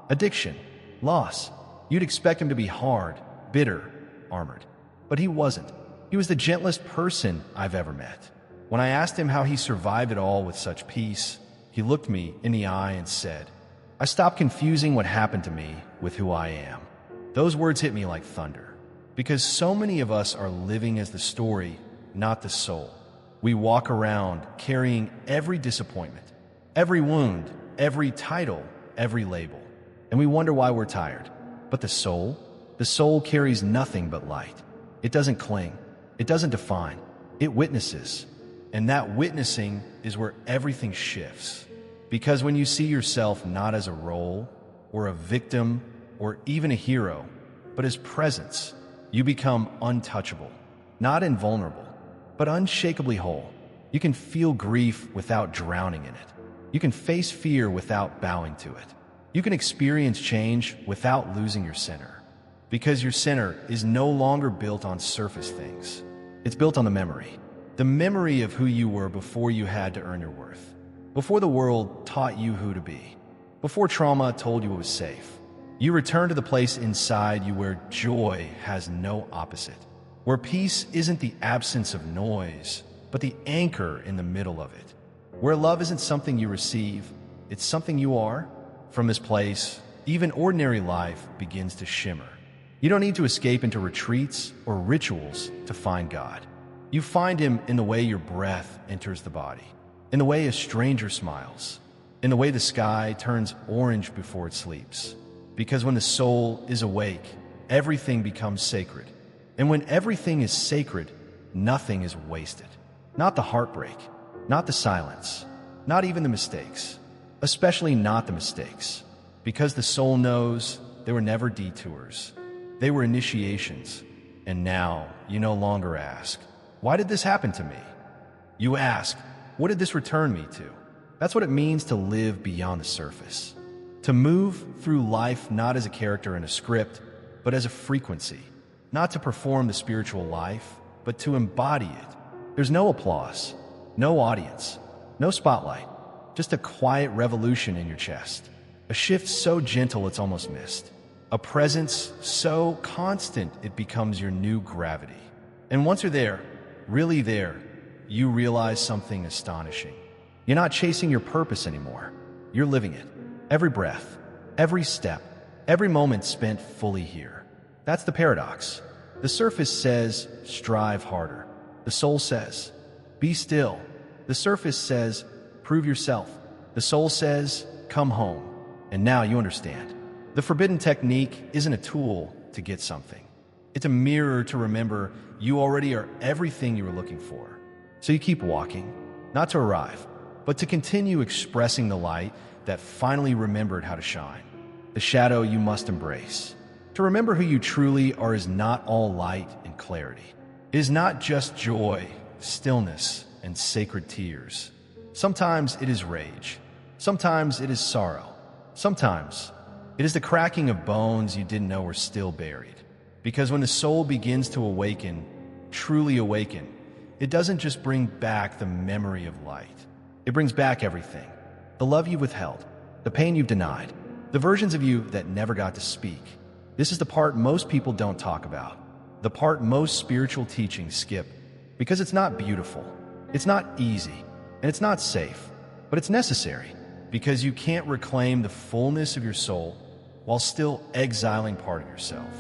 Speaker 1: addiction, loss. You'd expect him to be hard, bitter, armored. But he wasn't. He was the gentlest person I've ever met. When I asked him how he survived it all with such peace, he looked me in the eye and said, "I stopped confusing what happened to me with who I am." Those words hit me like thunder, because so many of us are living as the story, not the soul. We walk around carrying every disappointment, every wound, every title, every label, and we wonder why we're tired. But the soul carries nothing but light. It doesn't cling. It doesn't define. It witnesses. And that witnessing is where everything shifts. Because when you see yourself not as a role, or a victim, or even a hero, but as presence, you become untouchable, not invulnerable, but unshakably whole. You can feel grief without drowning in it. You can face fear without bowing to it. You can experience change without losing your center. Because your center is no longer built on surface things. It's built on the memory of who you were before you had to earn your worth, before the world taught you who to be, before trauma told you it was safe. You return to the place inside you where joy has no opposite, where peace isn't the absence of noise, but the anchor in the middle of it, where love isn't something you receive, it's something you are. From this place, even ordinary life begins to shimmer. You don't need to escape into retreats or rituals to find God. You find Him in the way your breath enters the body, in the way a stranger smiles, in the way the sky turns orange before it sleeps. Because when the soul is awake, everything becomes sacred. And when everything is sacred, nothing is wasted. Not the heartbreak, not the silence, not even the mistakes, especially not the mistakes. Because the soul knows they were never detours. They were initiations. And now you no longer ask, why did this happen to me? You ask, what did this return me to? That's what it means to live beyond the surface. To move through life not as a character in a script, but as a frequency. Not to perform the spiritual life, but to embody it. There's no applause, no audience, no spotlight, just a quiet revolution in your chest. A shift so gentle it's almost missed. A presence so constant it becomes your new gravity. And once you're there, really there, you realize something astonishing. You're not chasing your purpose anymore. You're living it. Every breath, every step, every moment spent fully here. That's the paradox. The surface says, strive harder. The soul says, be still. The surface says, prove yourself. The soul says, come home. And now you understand. The forbidden technique isn't a tool to get something. It's a mirror to remember you already are everything you were looking for. So you keep walking, not to arrive, but to continue expressing the light that finally remembered how to shine. The shadow you must embrace. To remember who you truly are is not all light and clarity. It is not just joy, stillness, and sacred tears. Sometimes it is rage. Sometimes it is sorrow. Sometimes it is the cracking of bones you didn't know were still buried. Because when the soul begins to awaken, truly awaken, it doesn't just bring back the memory of light. It brings back everything. The love you've withheld, the pain you've denied, the versions of you that never got to speak. This is the part most people don't talk about. The part most spiritual teachings skip. Because it's not beautiful, it's not easy, and it's not safe. But it's necessary. Because you can't reclaim the fullness of your soul while still exiling part of yourself.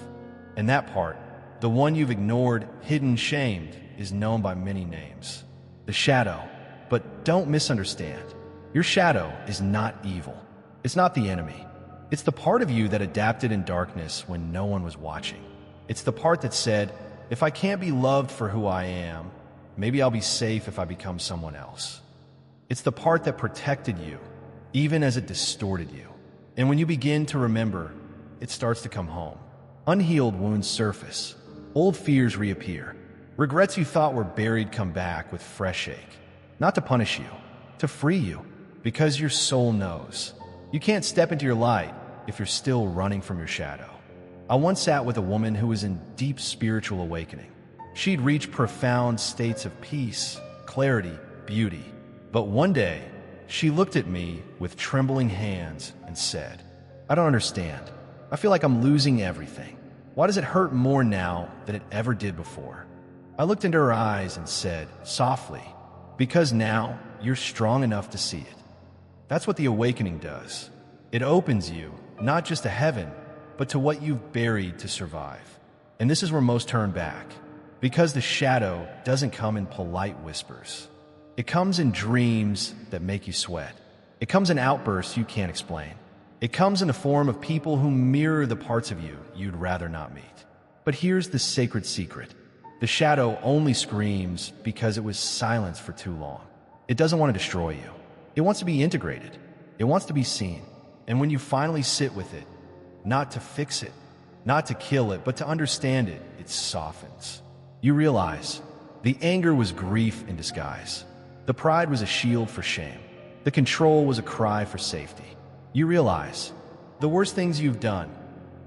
Speaker 1: And that part, the one you've ignored, hidden, shamed, is known by many names. The shadow. But don't misunderstand. Your shadow is not evil. It's not the enemy. It's the part of you that adapted in darkness when no one was watching. It's the part that said, if I can't be loved for who I am, maybe I'll be safe if I become someone else. It's the part that protected you, even as it distorted you. And when you begin to remember, it starts to come home. Unhealed wounds surface. Old fears reappear. Regrets you thought were buried come back with fresh ache. Not to punish you, to free you, because your soul knows. You can't step into your light if you're still running from your shadow. I once sat with a woman who was in deep spiritual awakening. She'd reached profound states of peace, clarity, beauty. But one day, she looked at me with trembling hands and said, I don't understand. I feel like I'm losing everything. Why does it hurt more now than it ever did before? I looked into her eyes and said, softly, because now you're strong enough to see it. That's what the awakening does. It opens you, not just to heaven, but to what you've buried to survive. And this is where most turn back, because the shadow doesn't come in polite whispers. It comes in dreams that make you sweat. It comes in outbursts you can't explain. It comes in the form of people who mirror the parts of you you'd rather not meet. But here's the sacred secret. The shadow only screams because it was silenced for too long. It doesn't want to destroy you. It wants to be integrated. It wants to be seen. And when you finally sit with it, not to fix it, not to kill it, but to understand it, it softens. You realize the anger was grief in disguise. The pride was a shield for shame. The control was a cry for safety. You realize the worst things you've done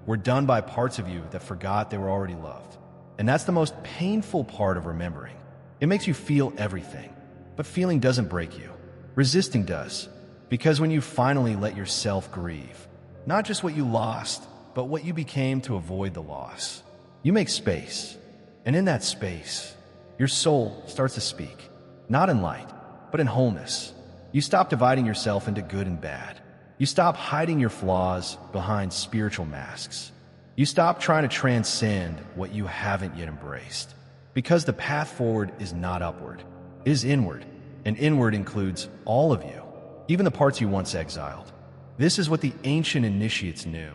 Speaker 1: were done by parts of you that forgot they were already loved. And that's the most painful part of remembering. It makes you feel everything, but feeling doesn't break you. Resisting does, because when you finally let yourself grieve, not just what you lost, but what you became to avoid the loss, you make space. And in that space, your soul starts to speak, not in light, but in wholeness. You stop dividing yourself into good and bad. You stop hiding your flaws behind spiritual masks. You stop trying to transcend what you haven't yet embraced. Because the path forward is not upward, it is inward, and inward includes all of you, even the parts you once exiled. This is what the ancient initiates knew.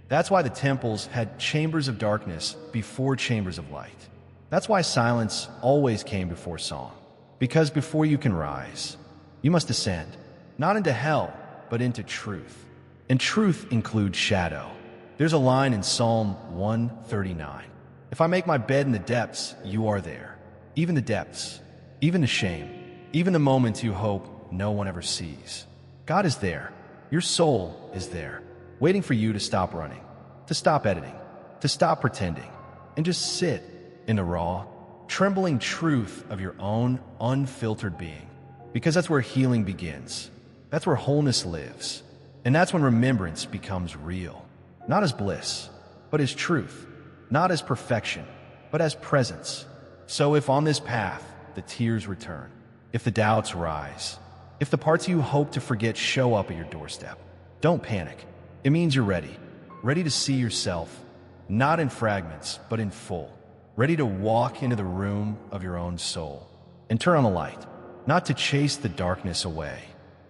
Speaker 1: That's why the temples had chambers of darkness before chambers of light. That's why silence always came before song. Because before you can rise, you must descend, not into hell, but into truth. And truth includes shadow. There's a line in Psalm 139. If I make my bed in the depths, you are there. Even the depths, even the shame, even the moments you hope no one ever sees. God is there. Your soul is there, waiting for you to stop running, to stop editing, to stop pretending, and just sit in the raw, trembling truth of your own unfiltered being. Because that's where healing begins. That's where wholeness lives. And that's when remembrance becomes real. Not as bliss, but as truth. Not as perfection, but as presence. So if on this path the tears return, if the doubts rise, if the parts you hope to forget show up at your doorstep, don't panic. It means you're ready. Ready to see yourself, not in fragments, but in full. Ready to walk into the room of your own soul and turn on the light, not to chase the darkness away,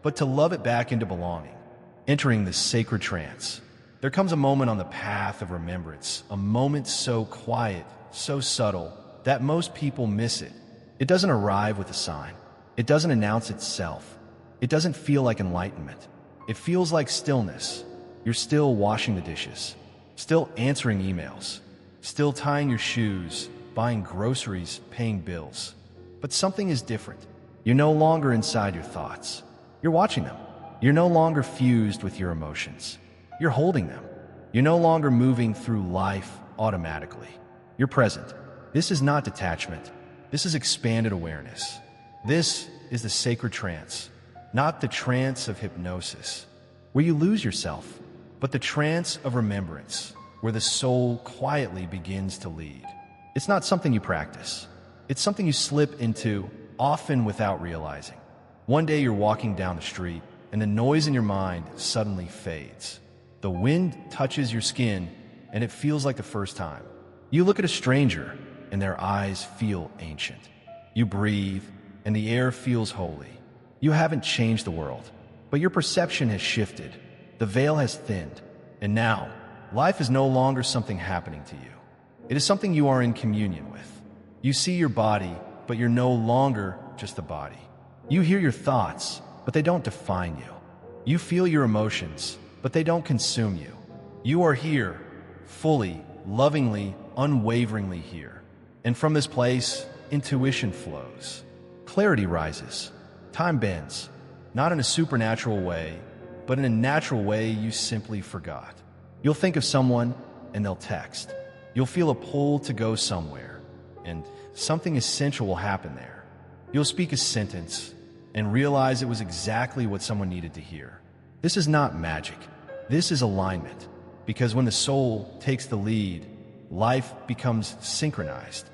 Speaker 1: but to love it back into belonging, entering the sacred trance. There comes a moment on the path of remembrance, a moment so quiet, so subtle, that most people miss it. It doesn't arrive with a sign. It doesn't announce itself. It doesn't feel like enlightenment. It feels like stillness. You're still washing the dishes, still answering emails, still tying your shoes, buying groceries, paying bills. But something is different. You're no longer inside your thoughts. You're watching them. You're no longer fused with your emotions. You're holding them. You're no longer moving through life automatically. You're present. This is not detachment. This is expanded awareness. This is the sacred trance, not the trance of hypnosis, where you lose yourself, but the trance of remembrance, where the soul quietly begins to lead. It's not something you practice. It's something you slip into, often without realizing. One day you're walking down the street, and the noise in your mind suddenly fades. The wind touches your skin, and it feels like the first time. You look at a stranger, and their eyes feel ancient. You breathe, and the air feels holy. You haven't changed the world, but your perception has shifted. The veil has thinned, and now, life is no longer something happening to you. It is something you are in communion with. You see your body, but you're no longer just a body. You hear your thoughts, but they don't define you. You feel your emotions, but they don't consume you. You are here, fully, lovingly, unwaveringly here. And from this place, intuition flows. Clarity rises. Time bends, not in a supernatural way, but in a natural way you simply forgot. You'll think of someone, and they'll text. You'll feel a pull to go somewhere, and something essential will happen there. You'll speak a sentence, and realize it was exactly what someone needed to hear. This is not magic. This is alignment, because when the soul takes the lead, life becomes synchronized,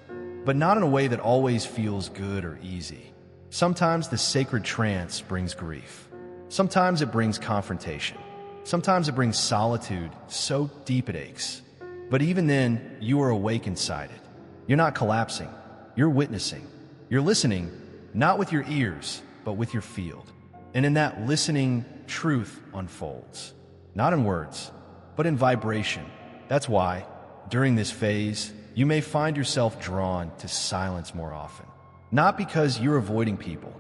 Speaker 1: but not in a way that always feels good or easy. Sometimes the sacred trance brings grief. Sometimes it brings confrontation. Sometimes it brings solitude so deep it aches. But even then, you are awake inside it. You're not collapsing. You're witnessing. You're listening, not with your ears, but with your field. And in that listening, truth unfolds. Not in words, but in vibration. That's why, during this phase, you may find yourself drawn to silence more often. Not because you're avoiding people,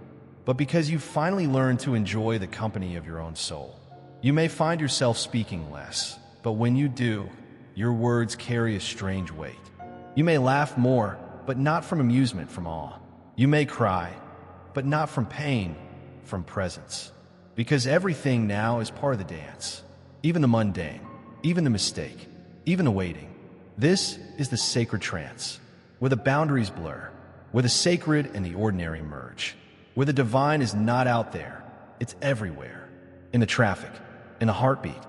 Speaker 1: but because you finally learned to enjoy the company of your own soul. You may find yourself speaking less, but when you do, your words carry a strange weight. You may laugh more, but not from amusement, from awe. You may cry, but not from pain, from presence. Because everything now is part of the dance. Even the mundane, even the mistake, even the waiting. This is the sacred trance, where the boundaries blur, where the sacred and the ordinary merge, where the divine is not out there, it's everywhere. In the traffic, in the heartbeat,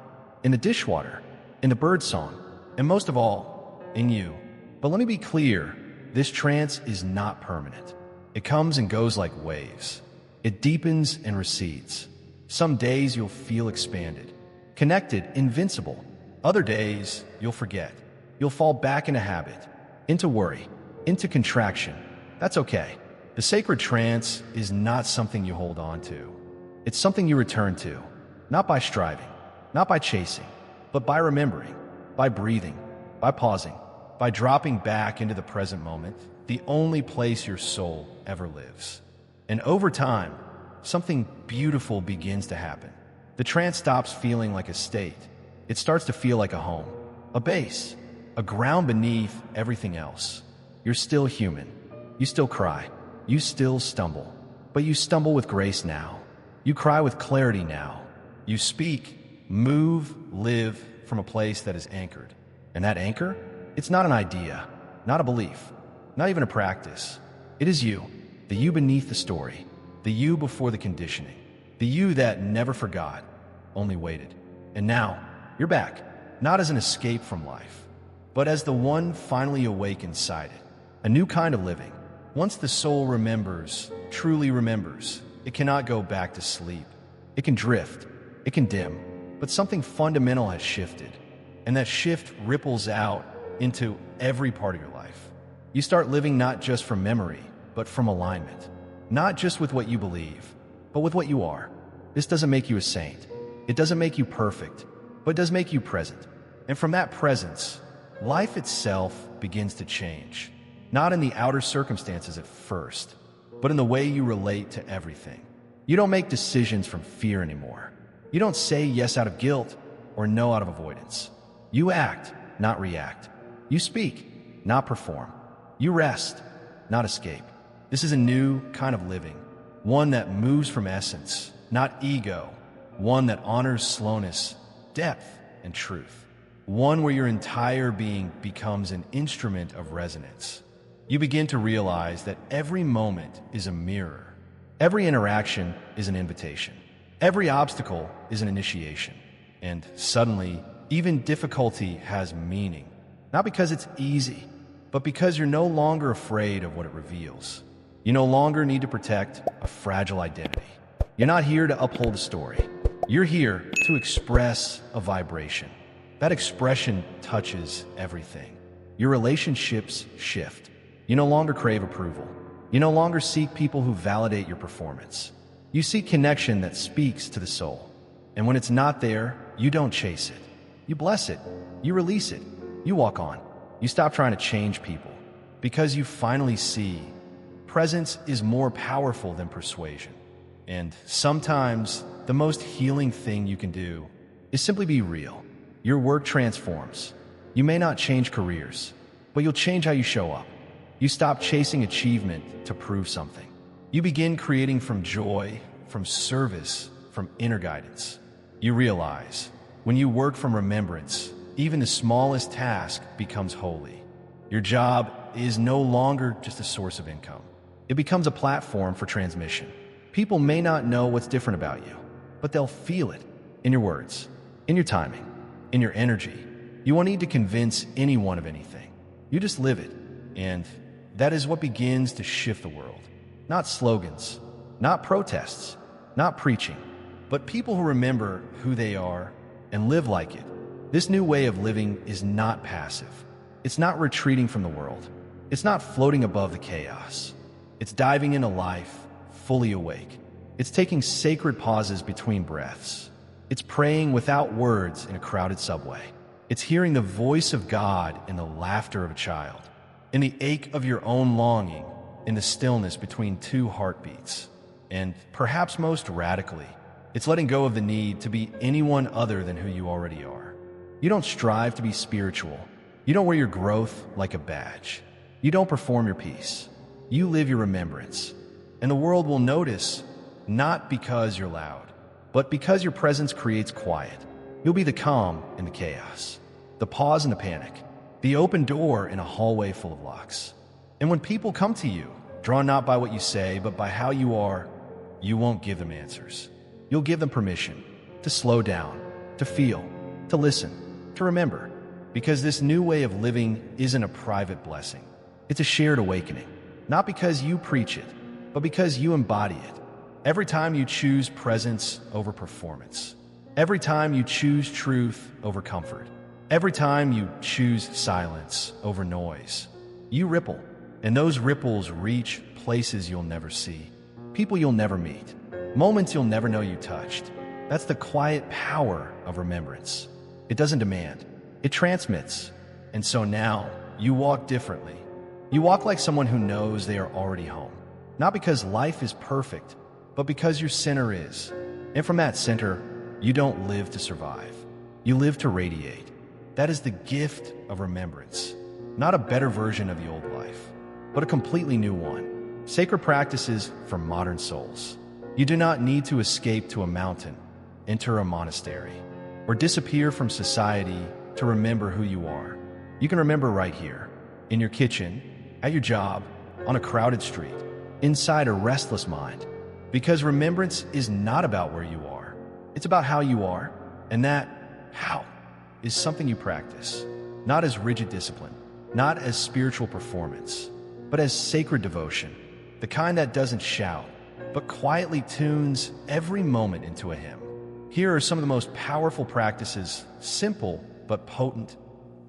Speaker 1: in the dishwater, in the bird song, and most of all, in you. But let me be clear, this trance is not permanent. It comes and goes like waves. It deepens and recedes. Some days you'll feel expanded, connected, invincible. Other days you'll forget. You'll fall back into habit, into worry, into contraction. That's okay. The sacred trance is not something you hold on to. It's something you return to, not by striving, not by chasing, but by remembering, by breathing, by pausing, by dropping back into the present moment, the only place your soul ever lives. And over time, something beautiful begins to happen. The trance stops feeling like a state. It starts to feel like a home, a base, a ground beneath everything else. You're still human. You still cry. You still stumble. But you stumble with grace now. You cry with clarity now. You speak, move, live from a place that is anchored. And that anchor? It's not an idea, not a belief, not even a practice. It is you, the you beneath the story, the you before the conditioning, the you that never forgot, only waited. And now, you're back, not as an escape from life, but as the one finally awake inside it. A new kind of living. Once the soul remembers, truly remembers, it cannot go back to sleep. It can drift, it can dim, but something fundamental has shifted. And that shift ripples out into every part of your life. You start living not just from memory, but from alignment. Not just with what you believe, but with what you are. This doesn't make you a saint. It doesn't make you perfect, but it does make you present. And from that presence, life itself begins to change. Not in the outer circumstances at first, but in the way you relate to everything. You don't make decisions from fear anymore. You don't say yes out of guilt or no out of avoidance. You act, not react. You speak, not perform. You rest, not escape. This is a new kind of living, one that moves from essence, not ego, one that honors slowness, depth, and truth, one where your entire being becomes an instrument of resonance. You begin to realize that every moment is a mirror. Every interaction is an invitation. Every obstacle is an initiation. And suddenly, even difficulty has meaning. Not because it's easy, but because you're no longer afraid of what it reveals. You no longer need to protect a fragile identity. You're not here to uphold a story. You're here to express a vibration. That expression touches everything. Your relationships shift. You no longer crave approval. You no longer seek people who validate your performance. You seek connection that speaks to the soul. And when it's not there, you don't chase it. You bless it. You release it. You walk on. You stop trying to change people because you finally see presence is more powerful than persuasion. And sometimes the most healing thing you can do is simply be real. Your work transforms. You may not change careers, but you'll change how you show up. You stop chasing achievement to prove something. You begin creating from joy, from service, from inner guidance. You realize when you work from remembrance, even the smallest task becomes holy. Your job is no longer just a source of income. It becomes a platform for transmission. People may not know what's different about you, but they'll feel it in your words, in your timing, in your energy. You won't need to convince anyone of anything. You just live it. And that is what begins to shift the world. Not slogans, not protests, not preaching, but people who remember who they are and live like it. This new way of living is not passive. It's not retreating from the world. It's not floating above the chaos. It's diving into life fully awake. It's taking sacred pauses between breaths. It's praying without words in a crowded subway. It's hearing the voice of God in the laughter of a child, in the ache of your own longing, in the stillness between two heartbeats. And perhaps most radically, it's letting go of the need to be anyone other than who you already are. You don't strive to be spiritual. You don't wear your growth like a badge. You don't perform your peace. You live your remembrance. And the world will notice, not because you're loud, but because your presence creates quiet. You'll be the calm in the chaos, the pause in the panic, the open door in a hallway full of locks. And when people come to you, drawn not by what you say, but by how you are, you won't give them answers. You'll give them permission to slow down, to feel, to listen, to remember, because this new way of living isn't a private blessing. It's a shared awakening, not because you preach it, but because you embody it. Every time you choose presence over performance, every time you choose truth over comfort, every time you choose silence over noise, you ripple, and those ripples reach places you'll never see, people you'll never meet, moments you'll never know you touched. That's the quiet power of remembrance. It doesn't demand, it transmits. And so now, you walk differently. You walk like someone who knows they are already home. Not because life is perfect, but because your center is. And from that center, you don't live to survive. You live to radiate. That is the gift of remembrance. Not a better version of the old life, but a completely new one. Sacred practices for modern souls. You do not need to escape to a mountain, enter a monastery, or disappear from society to remember who you are. You can remember right here, in your kitchen, at your job, on a crowded street, inside a restless mind. Because remembrance is not about where you are. It's about how you are, and that how is something you practice, not as rigid discipline, not as spiritual performance, but as sacred devotion, the kind that doesn't shout, but quietly tunes every moment into a hymn. Here are some of the most powerful practices, simple but potent,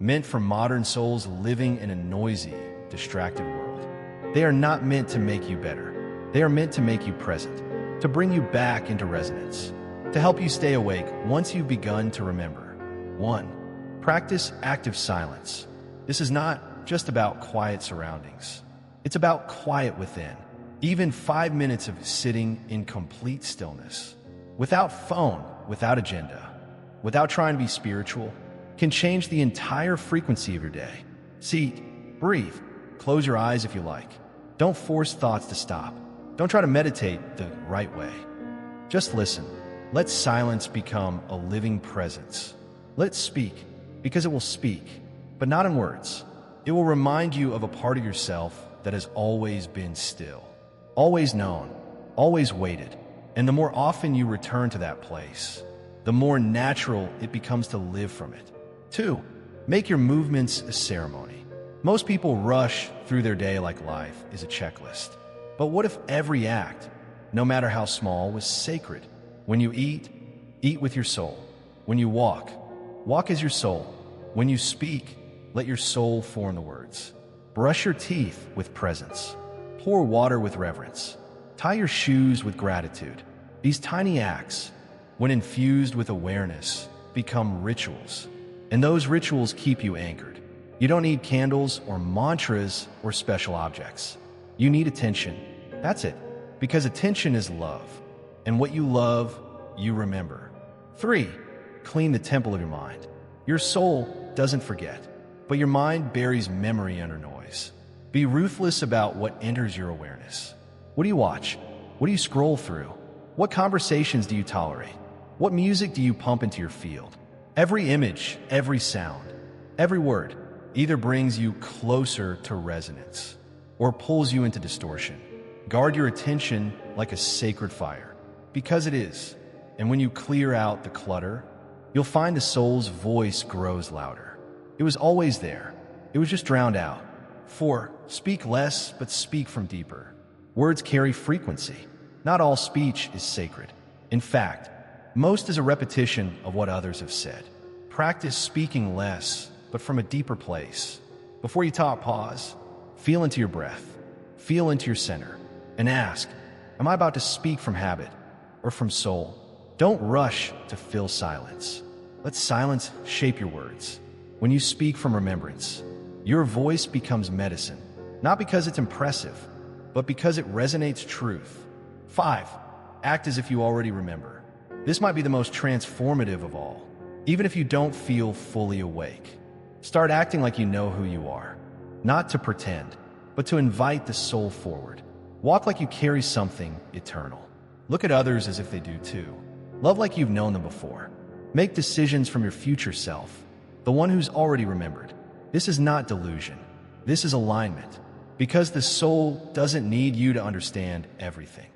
Speaker 1: meant for modern souls living in a noisy, distracted world. They are not meant to make you better. They are meant to make you present, to bring you back into resonance, to help you stay awake once you've begun to remember. 1. Practice active silence. This is not just about quiet surroundings. It's about quiet within. Even 5 minutes of sitting in complete stillness, without phone, without agenda, without trying to be spiritual, can change the entire frequency of your day. Sit, breathe, close your eyes if you like. Don't force thoughts to stop. Don't try to meditate the right way. Just listen. Let silence become a living presence. Let it speak, because it will speak, but not in words. It will remind you of a part of yourself that has always been still, always known, always waited. And the more often you return to that place, the more natural it becomes to live from it. 2. Make your movements a ceremony. Most people rush through their day like life is a checklist. But what if every act, no matter how small, was sacred? When you eat, eat with your soul. When you walk, walk as your soul. When you speak, let your soul form the words. Brush your teeth with presence. Pour water with reverence. Tie your shoes with gratitude. These tiny acts, when infused with awareness, become rituals. And those rituals keep you anchored. You don't need candles or mantras or special objects. You need attention. That's it. Because attention is love. And what you love, you remember. 3. Clean the temple of your mind. Your soul doesn't forget, but your mind buries memory under noise. Be ruthless about what enters your awareness. What do you watch? What do you scroll through? What conversations do you tolerate? What music do you pump into your field? Every image, every sound, every word either brings you closer to resonance or pulls you into distortion. Guard your attention like a sacred fire, because it is. And when you clear out the clutter, you'll find the soul's voice grows louder. It was always there. It was just drowned out. 4. Speak less, but speak from deeper. Words carry frequency. Not all speech is sacred. In fact, most is a repetition of what others have said. Practice speaking less, but from a deeper place. Before you talk, pause. Feel into your breath. Feel into your center. And ask, am I about to speak from habit or from soul? Don't rush to fill silence. Let silence shape your words. When you speak from remembrance, your voice becomes medicine, not because it's impressive, but because it resonates truth. 5. Act as if you already remember. This might be the most transformative of all, even if you don't feel fully awake. Start acting like you know who you are, not to pretend, but to invite the soul forward. Walk like you carry something eternal. Look at others as if they do too. Love like you've known them before. Make decisions from your future self, the one who's already remembered. This is not delusion. This is alignment. Because the soul doesn't need you to understand everything.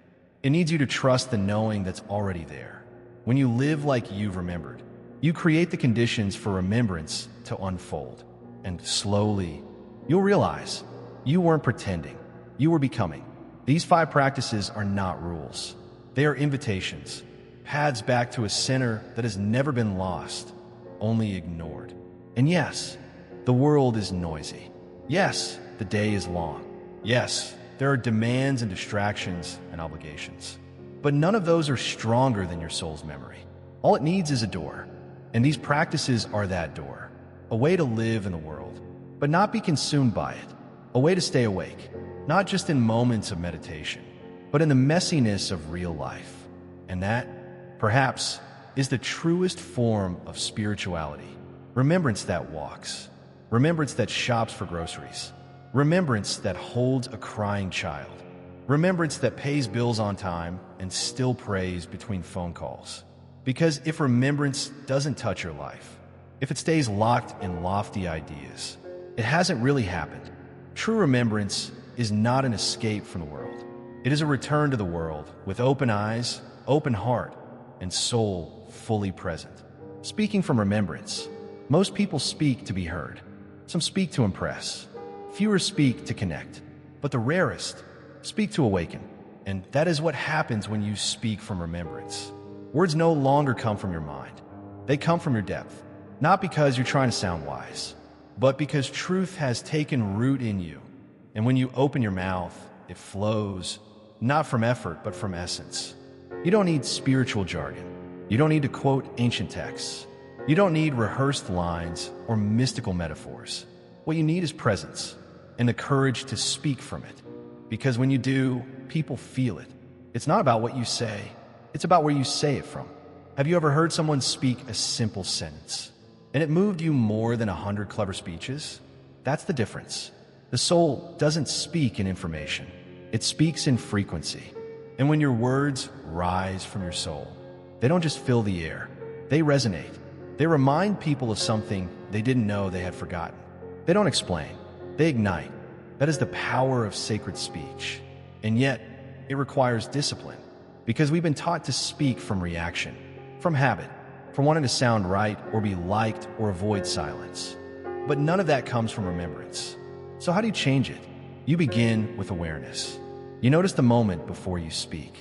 Speaker 1: It needs you to trust the knowing that's already there. When you live like you've remembered, you create the conditions for remembrance to unfold. And slowly, you'll realize You weren't pretending. You were becoming. These 5 practices are not rules. They are invitations, paths back to a center that has never been lost, only ignored. And yes, the world is noisy. Yes, the day is long. Yes, there are demands and distractions and obligations. But none of those are stronger than your soul's memory. All it needs is a door. And these practices are that door. A way to live in the world, but not be consumed by it. A way to stay awake, not just in moments of meditation, but in the messiness of real life. And that, perhaps, is the truest form of spirituality. Remembrance that walks. Remembrance that shops for groceries. Remembrance that holds a crying child. Remembrance that pays bills on time and still prays between phone calls. Because if remembrance doesn't touch your life, if it stays locked in lofty ideas, it hasn't really happened. True remembrance is not an escape from the world. It is a return to the world with open eyes, open heart, and soul fully present. Speaking from remembrance, most people speak to be heard. Some speak to impress. Fewer speak to connect. But the rarest speak to awaken. And that is what happens when you speak from remembrance. Words no longer come from your mind. They come from your depth. Not because you're trying to sound wise, but because truth has taken root in you. And when you open your mouth, it flows, not from effort, but from essence. You don't need spiritual jargon. You don't need to quote ancient texts. You don't need rehearsed lines or mystical metaphors. What you need is presence and the courage to speak from it. Because when you do, people feel it. It's not about what you say. It's about where you say it from. Have you ever heard someone speak a simple sentence, and it moved you more than 100 clever speeches? That's the difference. The soul doesn't speak in information. It speaks in frequency. And when your words rise from your soul, they don't just fill the air. They resonate. They remind people of something they didn't know they had forgotten. They don't explain. They ignite. That is the power of sacred speech. And yet, it requires discipline, because we've been taught to speak from reaction, from habit, from wanting to sound right or be liked or avoid silence. But none of that comes from remembrance. So how do you change it? You begin with awareness. You notice the moment before you speak.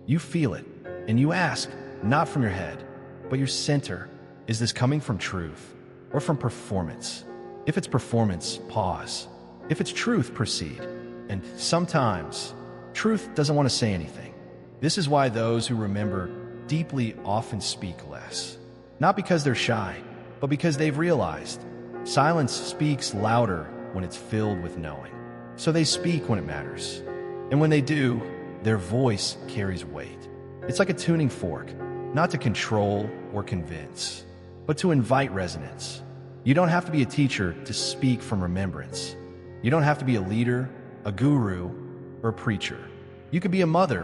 Speaker 1: You feel it, and you ask, not from your head, but your center, is this coming from truth or from performance? If it's performance, pause. If it's truth, proceed. And sometimes, truth doesn't want to say anything. This is why those who remember deeply often speak less. Not because they're shy, but because they've realized silence speaks louder when it's filled with knowing. So they speak when it matters. And when they do, their voice carries weight. It's like a tuning fork, not to control or convince, but to invite resonance. You don't have to be a teacher to speak from remembrance. You don't have to be a leader, a guru, or a preacher. You could be a mother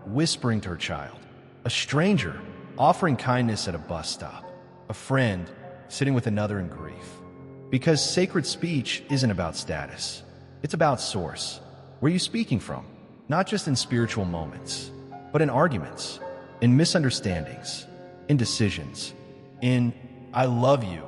Speaker 1: whispering to her child, a stranger offering kindness at a bus stop, a friend sitting with another in grief. Because sacred speech isn't about status. It's about source. Where are you speaking from? Not just in spiritual moments, but in arguments, in misunderstandings, in decisions, in I love you,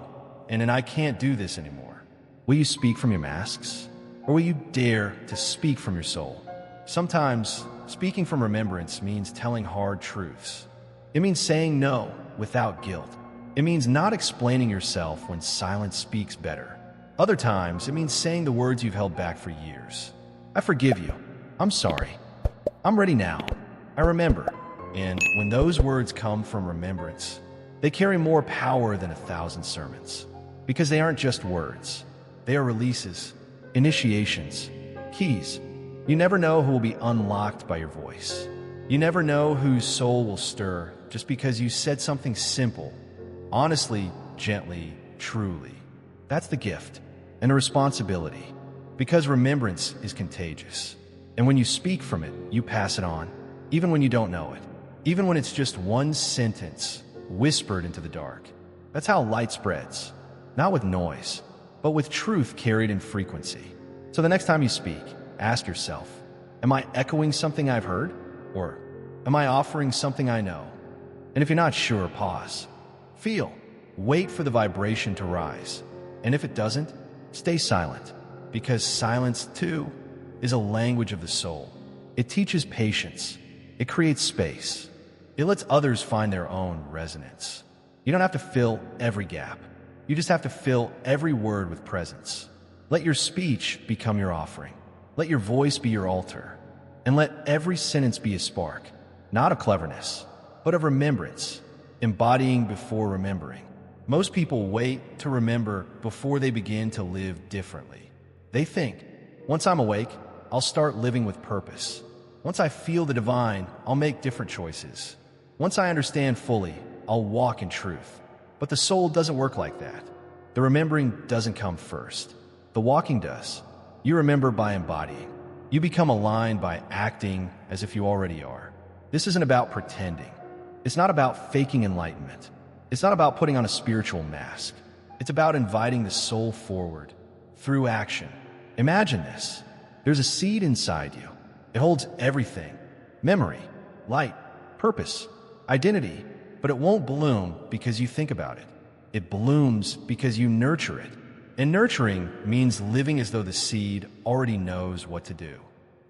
Speaker 1: and in I can't do this anymore. Will you speak from your masks? Or will you dare to speak from your soul? Sometimes, speaking from remembrance means telling hard truths. It means saying no without guilt. It means not explaining yourself when silence speaks better. Other times, it means saying the words you've held back for years. I forgive you. I'm sorry. I'm ready now. I remember. And when those words come from remembrance, they carry more power than 1,000 sermons. Because they aren't just words. They are releases, initiations, keys. You never know who will be unlocked by your voice. You never know whose soul will stir just because you said something simple, honestly, gently, truly. That's the gift and the responsibility, because remembrance is contagious. And when you speak from it, you pass it on, even when you don't know it, even when it's just one sentence whispered into the dark. That's how light spreads, not with noise, but with truth carried in frequency. So the next time you speak, ask yourself, am I echoing something I've heard? Or am I offering something I know? And if you're not sure, pause. Feel. Wait for the vibration to rise. And if it doesn't, stay silent. because silence, too, is a language of the soul. It teaches patience. It creates space. It lets others find their own resonance. You don't have to fill every gap. You just have to fill every word with presence. Let your speech become your offering. Let your voice be your altar. And let every sentence be a spark, not of cleverness, but of remembrance, embodying before remembering. Most people wait to remember before they begin to live differently. They think, once I'm awake, I'll start living with purpose. Once I feel the divine, I'll make different choices. Once I understand fully, I'll walk in truth. But the soul doesn't work like that. The remembering doesn't come first. The walking does. You remember by embodying. You become aligned by acting as if you already are. This isn't about pretending. It's not about faking enlightenment. It's not about putting on a spiritual mask. It's about inviting the soul forward through action. Imagine this. There's a seed inside you. It holds everything: memory, light, purpose, identity. But it won't bloom because you think about it. It blooms because you nurture it. And nurturing means living as though the seed already knows what to do.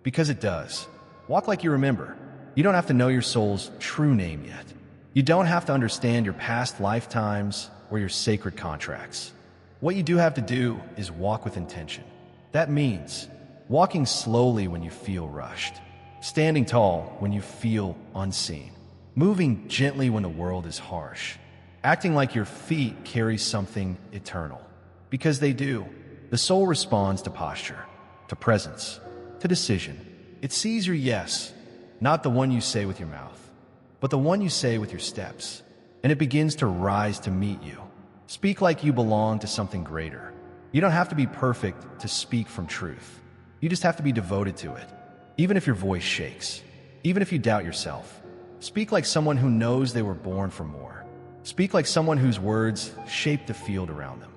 Speaker 1: Because it does. Walk like you remember. You don't have to know your soul's true name yet. You don't have to understand your past lifetimes or your sacred contracts. What you do have to do is walk with intention. That means walking slowly when you feel rushed, standing tall when you feel unseen, moving gently when the world is harsh, acting like your feet carry something eternal. Because they do. The soul responds to posture, to presence, to decision. It sees your yes, not the one you say with your mouth, but the one you say with your steps. And it begins to rise to meet you. Speak like you belong to something greater. You don't have to be perfect to speak from truth. You just have to be devoted to it. Even if your voice shakes, even if you doubt yourself, speak like someone who knows they were born for more. Speak like someone whose words shape the field around them.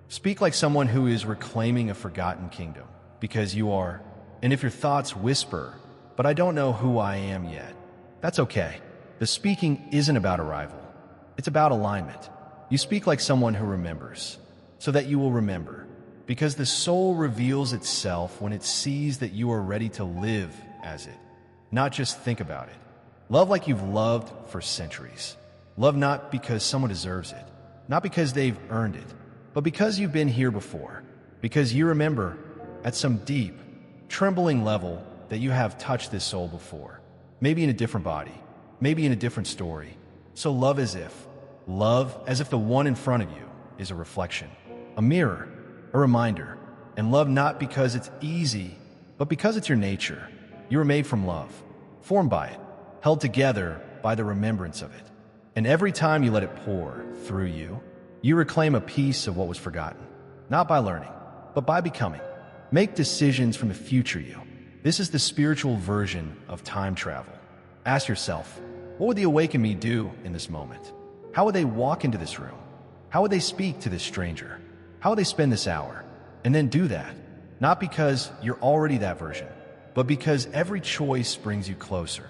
Speaker 1: Speak like someone who is reclaiming a forgotten kingdom, because you are. And if your thoughts whisper, "But I don't know who I am yet," that's okay. The speaking isn't about arrival. It's about alignment. You speak like someone who remembers, so that you will remember. Because the soul reveals itself when it sees that you are ready to live as it, not just think about it. Love like you've loved for centuries. Love not because someone deserves it, not because they've earned it, but because you've been here before. Because you remember at some deep, trembling level that you have touched this soul before. Maybe in a different body, maybe in a different story. So love as if the one in front of you is a reflection, a mirror, a reminder. And love not because it's easy, but because it's your nature. You were made from love, formed by it, held together by the remembrance of it. And every time you let it pour through you, you reclaim a piece of what was forgotten, not by learning, but by becoming. Make decisions from the future you. This is the spiritual version of time travel. Ask yourself, what would the awakened me do in this moment? How would they walk into this room? How would they speak to this stranger? How would they spend this hour? And then do that, not because you're already that version, but because every choice brings you closer.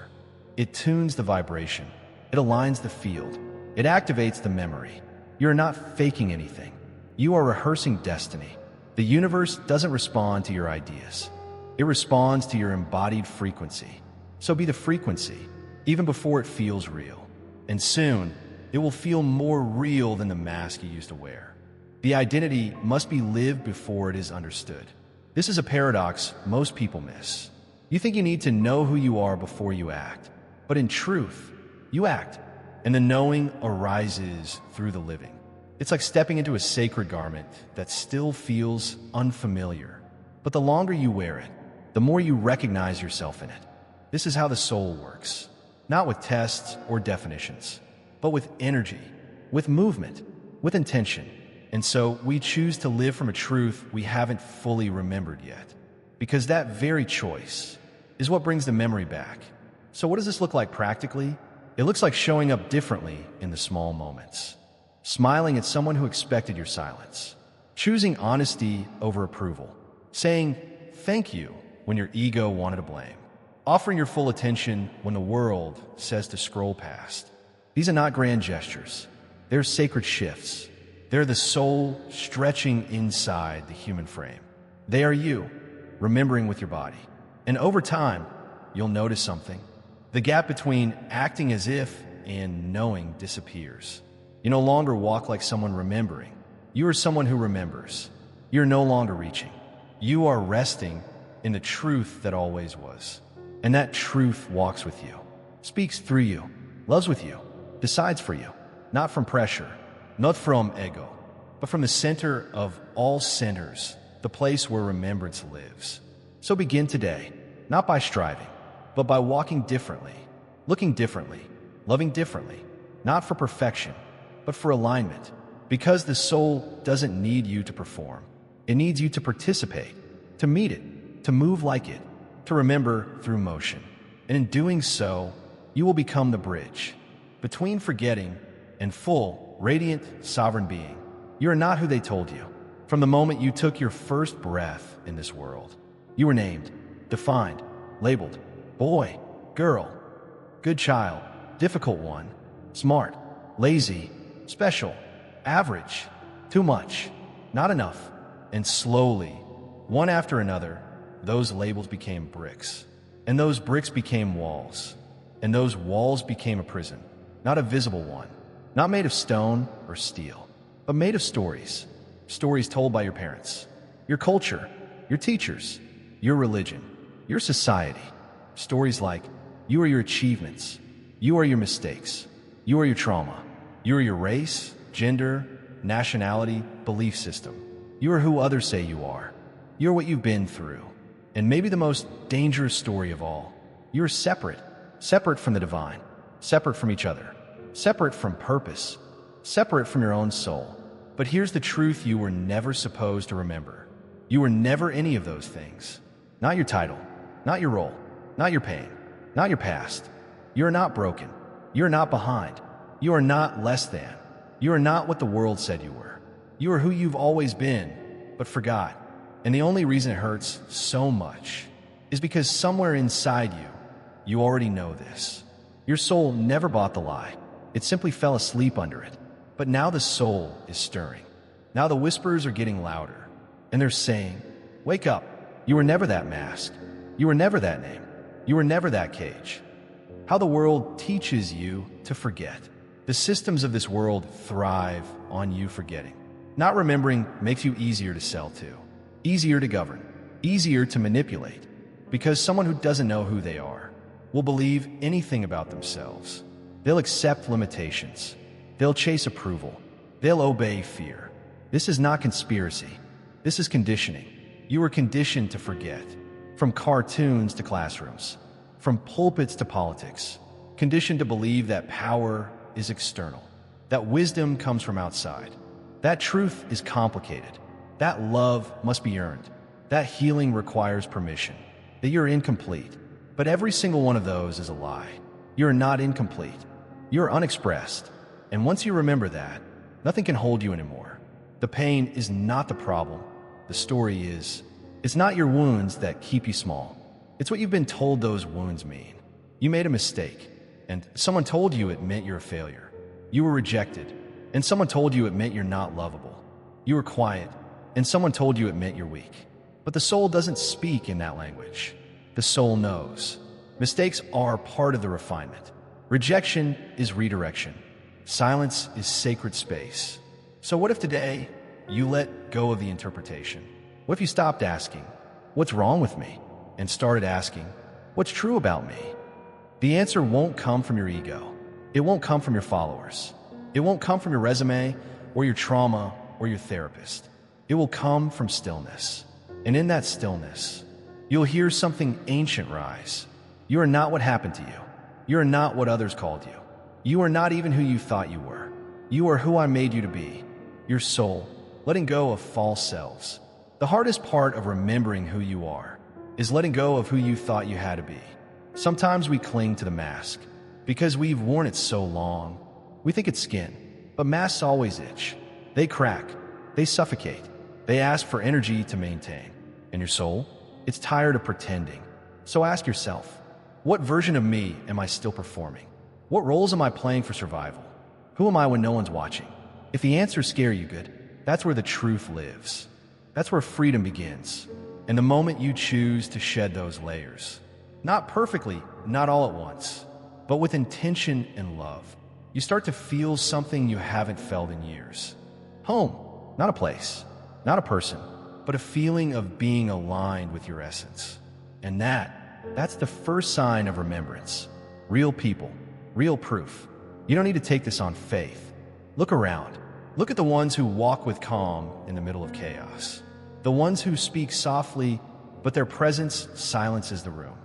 Speaker 1: It tunes the vibration. It aligns the field. It activates the memory. You're not faking anything. You are rehearsing destiny. The universe doesn't respond to your ideas. It responds to your embodied frequency. So be the frequency, even before it feels real. And soon, it will feel more real than the mask you used to wear. The identity must be lived before it is understood. This is a paradox most people miss. You think you need to know who you are before you act. But in truth, you act, and the knowing arises through the living. It's like stepping into a sacred garment that still feels unfamiliar. But the longer you wear it, the more you recognize yourself in it. This is how the soul works, not with tests or definitions, but with energy, with movement, with intention. And so we choose to live from a truth we haven't fully remembered yet, because that very choice is what brings the memory back. So what does this look like practically? It looks like showing up differently in the small moments. Smiling at someone who expected your silence. Choosing honesty over approval. Saying thank you when your ego wanted to blame. Offering your full attention when the world says to scroll past. These are not grand gestures. They're sacred shifts. They're the soul stretching inside the human frame. They are you, remembering with your body. And over time, you'll notice something. The gap between acting as if and knowing disappears. You no longer walk like someone remembering. You are someone who remembers. You're no longer reaching. You are resting in the truth that always was. And that truth walks with you, speaks through you, loves with you, decides for you, not from pressure, not from ego, but from the center of all centers, the place where remembrance lives. So begin today, not by striving, but by walking differently, looking differently, loving differently, not for perfection, but for alignment, because the soul doesn't need you to perform. It needs you to participate, to meet it, to move like it, to remember through motion. And in doing so, you will become the bridge between forgetting and full, radiant, sovereign being. You are not who they told you. From the moment you took your first breath in this world, you were named, defined, labeled, boy, girl, good child, difficult one, smart, lazy, special, average, too much, not enough. And slowly, one after another, those labels became bricks. And those bricks became walls. And those walls became a prison, not a visible one, not made of stone or steel, but made of stories. Stories told by your parents, your culture, your teachers, your religion, your society. Stories like, you are your achievements, you are your mistakes, you are your trauma, you are your race, gender, nationality, belief system. You are who others say you are. You're what you've been through. And maybe the most dangerous story of all, you're separate, separate from the divine, separate from each other, separate from purpose, separate from your own soul. But here's the truth you were never supposed to remember. You were never any of those things. Not your title, not your role, not your pain, not your past. You are not broken. You are not behind. You are not less than. You are not what the world said you were. You are who you've always been, but forgot. And the only reason it hurts so much is because somewhere inside you, you already know this. Your soul never bought the lie. It simply fell asleep under it. But now the soul is stirring. Now the whispers are getting louder. And they're saying, wake up. You were never that mask. You were never that name. You were never that cage. How the world teaches you to forget. The systems of this world thrive on you forgetting. Not remembering makes you easier to sell to, easier to govern, easier to manipulate, because someone who doesn't know who they are will believe anything about themselves. They'll accept limitations. They'll chase approval. They'll obey fear. This is not conspiracy. This is conditioning. You were conditioned to forget, from cartoons to classrooms, from pulpits to politics, conditioned to believe that power is external, that wisdom comes from outside. That truth is complicated. That love must be earned. That healing requires permission. That you're incomplete. But every single one of those is a lie. You're not incomplete. You're unexpressed. And once you remember that, nothing can hold you anymore. The pain is not the problem. The story is, it's not your wounds that keep you small. It's what you've been told those wounds mean. You made a mistake, and someone told you it meant you're a failure. You were rejected, and someone told you it meant you're not lovable. You were quiet, and someone told you it meant you're weak. But the soul doesn't speak in that language. The soul knows. Mistakes are part of the refinement. Rejection is redirection. Silence is sacred space. So what if today you let go of the interpretation? What if you stopped asking, what's wrong with me? And started asking, what's true about me? The answer won't come from your ego. It won't come from your followers. It won't come from your resume or your trauma or your therapist. It will come from stillness. And in that stillness, you'll hear something ancient rise. You are not what happened to you. You are not what others called you. You are not even who you thought you were. You are who I made you to be. Your soul, letting go of false selves. The hardest part of remembering who you are is letting go of who you thought you had to be. Sometimes we cling to the mask because we've worn it so long. We think it's skin, but masks always itch. They crack. They suffocate. They ask for energy to maintain. And your soul? It's tired of pretending. So ask yourself, what version of me am I still performing? What roles am I playing for survival? Who am I when no one's watching? If the answers scare you, good, that's where the truth lives. That's where freedom begins. And the moment you choose to shed those layers, not perfectly, not all at once, but with intention and love, you start to feel something you haven't felt in years. Home, not a place, not a person, but a feeling of being aligned with your essence. And that's the first sign of remembrance. Real people, real proof. You don't need to take this on faith. Look around. Look at the ones who walk with calm in the middle of chaos. The ones who speak softly, but their presence silences the room.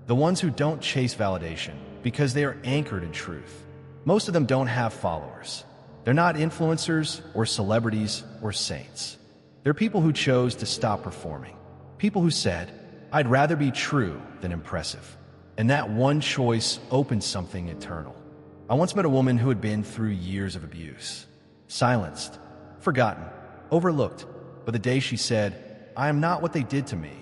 Speaker 1: The ones who don't chase validation because they are anchored in truth. Most of them don't have followers. They're not influencers or celebrities or saints. They're people who chose to stop performing. People who said, "I'd rather be true than impressive." And that one choice opened something eternal. I once met a woman who had been through years of abuse. Silenced, forgotten, overlooked. But the day she said, "I am not what they did to me,"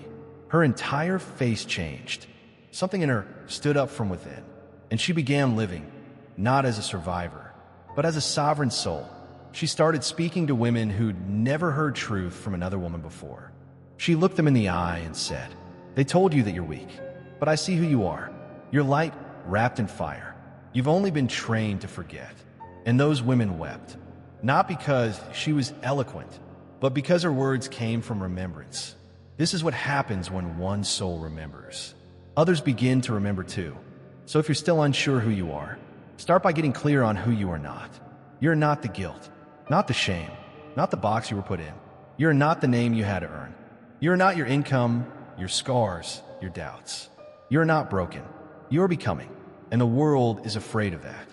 Speaker 1: her entire face changed. Something in her stood up from within, and she began living, not as a survivor, but as a sovereign soul. She started speaking to women who'd never heard truth from another woman before. She looked them in the eye and said, "They told you that you're weak, but I see who you are. You're light wrapped in fire. You've only been trained to forget." And those women wept, not because she was eloquent, but because her words came from remembrance. This is what happens when one soul remembers. Others begin to remember too. So if you're still unsure who you are, start by getting clear on who you are not. You're not the guilt, not the shame, not the box you were put in. You're not the name you had to earn. You're not your income, your scars, your doubts. You're not broken. You're becoming. And the world is afraid of that.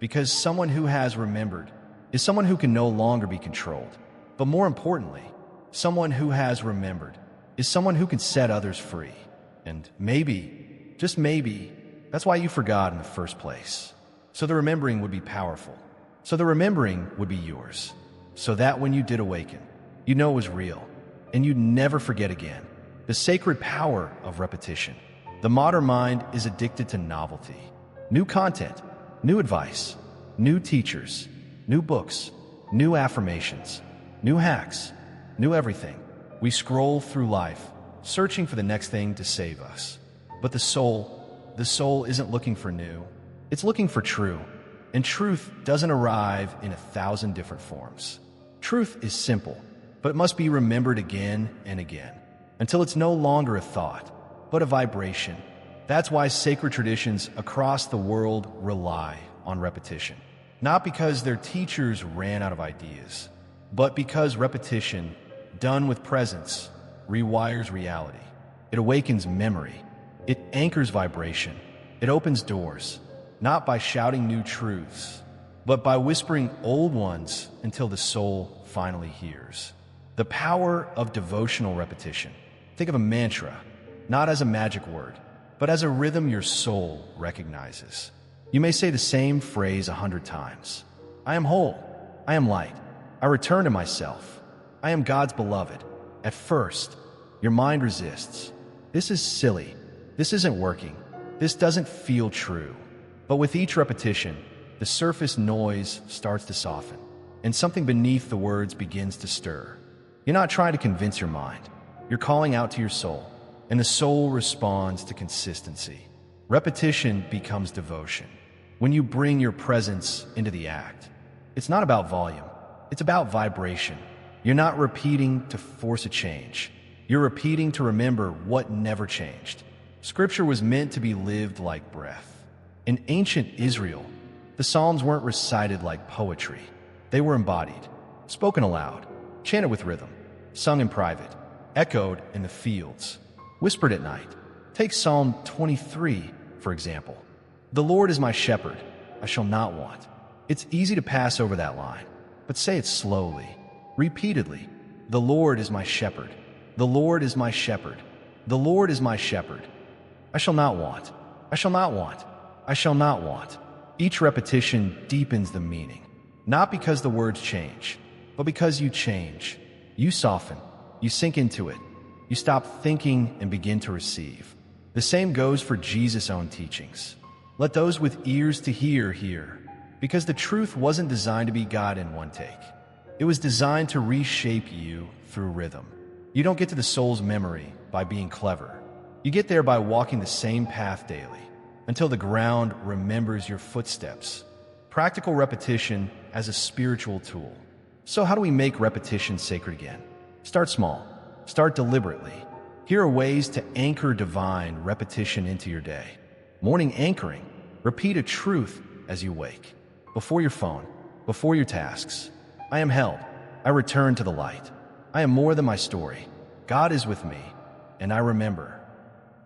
Speaker 1: Because someone who has remembered is someone who can no longer be controlled. But more importantly, someone who has remembered is someone who can set others free. And maybe, just maybe, that's why you forgot in the first place. So the remembering would be powerful. So the remembering would be yours. So that when you did awaken, you know it was real. And you'd never forget again. The sacred power of repetition. The modern mind is addicted to novelty. New content, new advice, new teachers, new books, new affirmations, new hacks, new everything. We scroll through life, searching for the next thing to save us. But the soul isn't looking for new. It's looking for true. And truth doesn't arrive in 1,000 different forms. Truth is simple, but it must be remembered again and again, until it's no longer a thought, but a vibration. That's why sacred traditions across the world rely on repetition. Not because their teachers ran out of ideas, but because repetition, done with presence, rewires reality. It awakens memory. It anchors vibration. It opens doors, not by shouting new truths, but by whispering old ones until the soul finally hears. The power of devotional repetition. Think of a mantra, not as a magic word, but as a rhythm your soul recognizes. You may say the same phrase 100 times. I am whole. I am light. I return to myself. I am God's beloved. At first, your mind resists. This is silly. This isn't working. This doesn't feel true. But with each repetition, the surface noise starts to soften, and something beneath the words begins to stir. You're not trying to convince your mind. You're calling out to your soul, and the soul responds to consistency. Repetition becomes devotion. When you bring your presence into the act, it's not about volume. It's about vibration. You're not repeating to force a change. You're repeating to remember what never changed. Scripture was meant to be lived like breath. In ancient Israel, the Psalms weren't recited like poetry. They were embodied, spoken aloud, chanted with rhythm, sung in private, echoed in the fields, whispered at night. Take Psalm 23, for example. The Lord is my shepherd, I shall not want. It's easy to pass over that line, but say it slowly, repeatedly. The Lord is my shepherd. The Lord is my shepherd. The Lord is my shepherd. I shall not want. I shall not want. I shall not want. Each repetition deepens the meaning, not because the words change, but because you change. You soften. You sink into it. You stop thinking and begin to receive. The same goes for Jesus' own teachings. Let those with ears to hear, because the truth wasn't designed to be God in one take. It was designed to reshape you through rhythm. You don't get to the soul's memory by being clever. You get there by walking the same path daily, until the ground remembers your footsteps. Practical repetition as a spiritual tool. So how do we make repetition sacred again? Start small. Start deliberately. Here are ways to anchor divine repetition into your day. Morning anchoring. Repeat a truth as you wake. Before your phone, before your tasks. I am held. I return to the light. I am more than my story. God is with me, and I remember.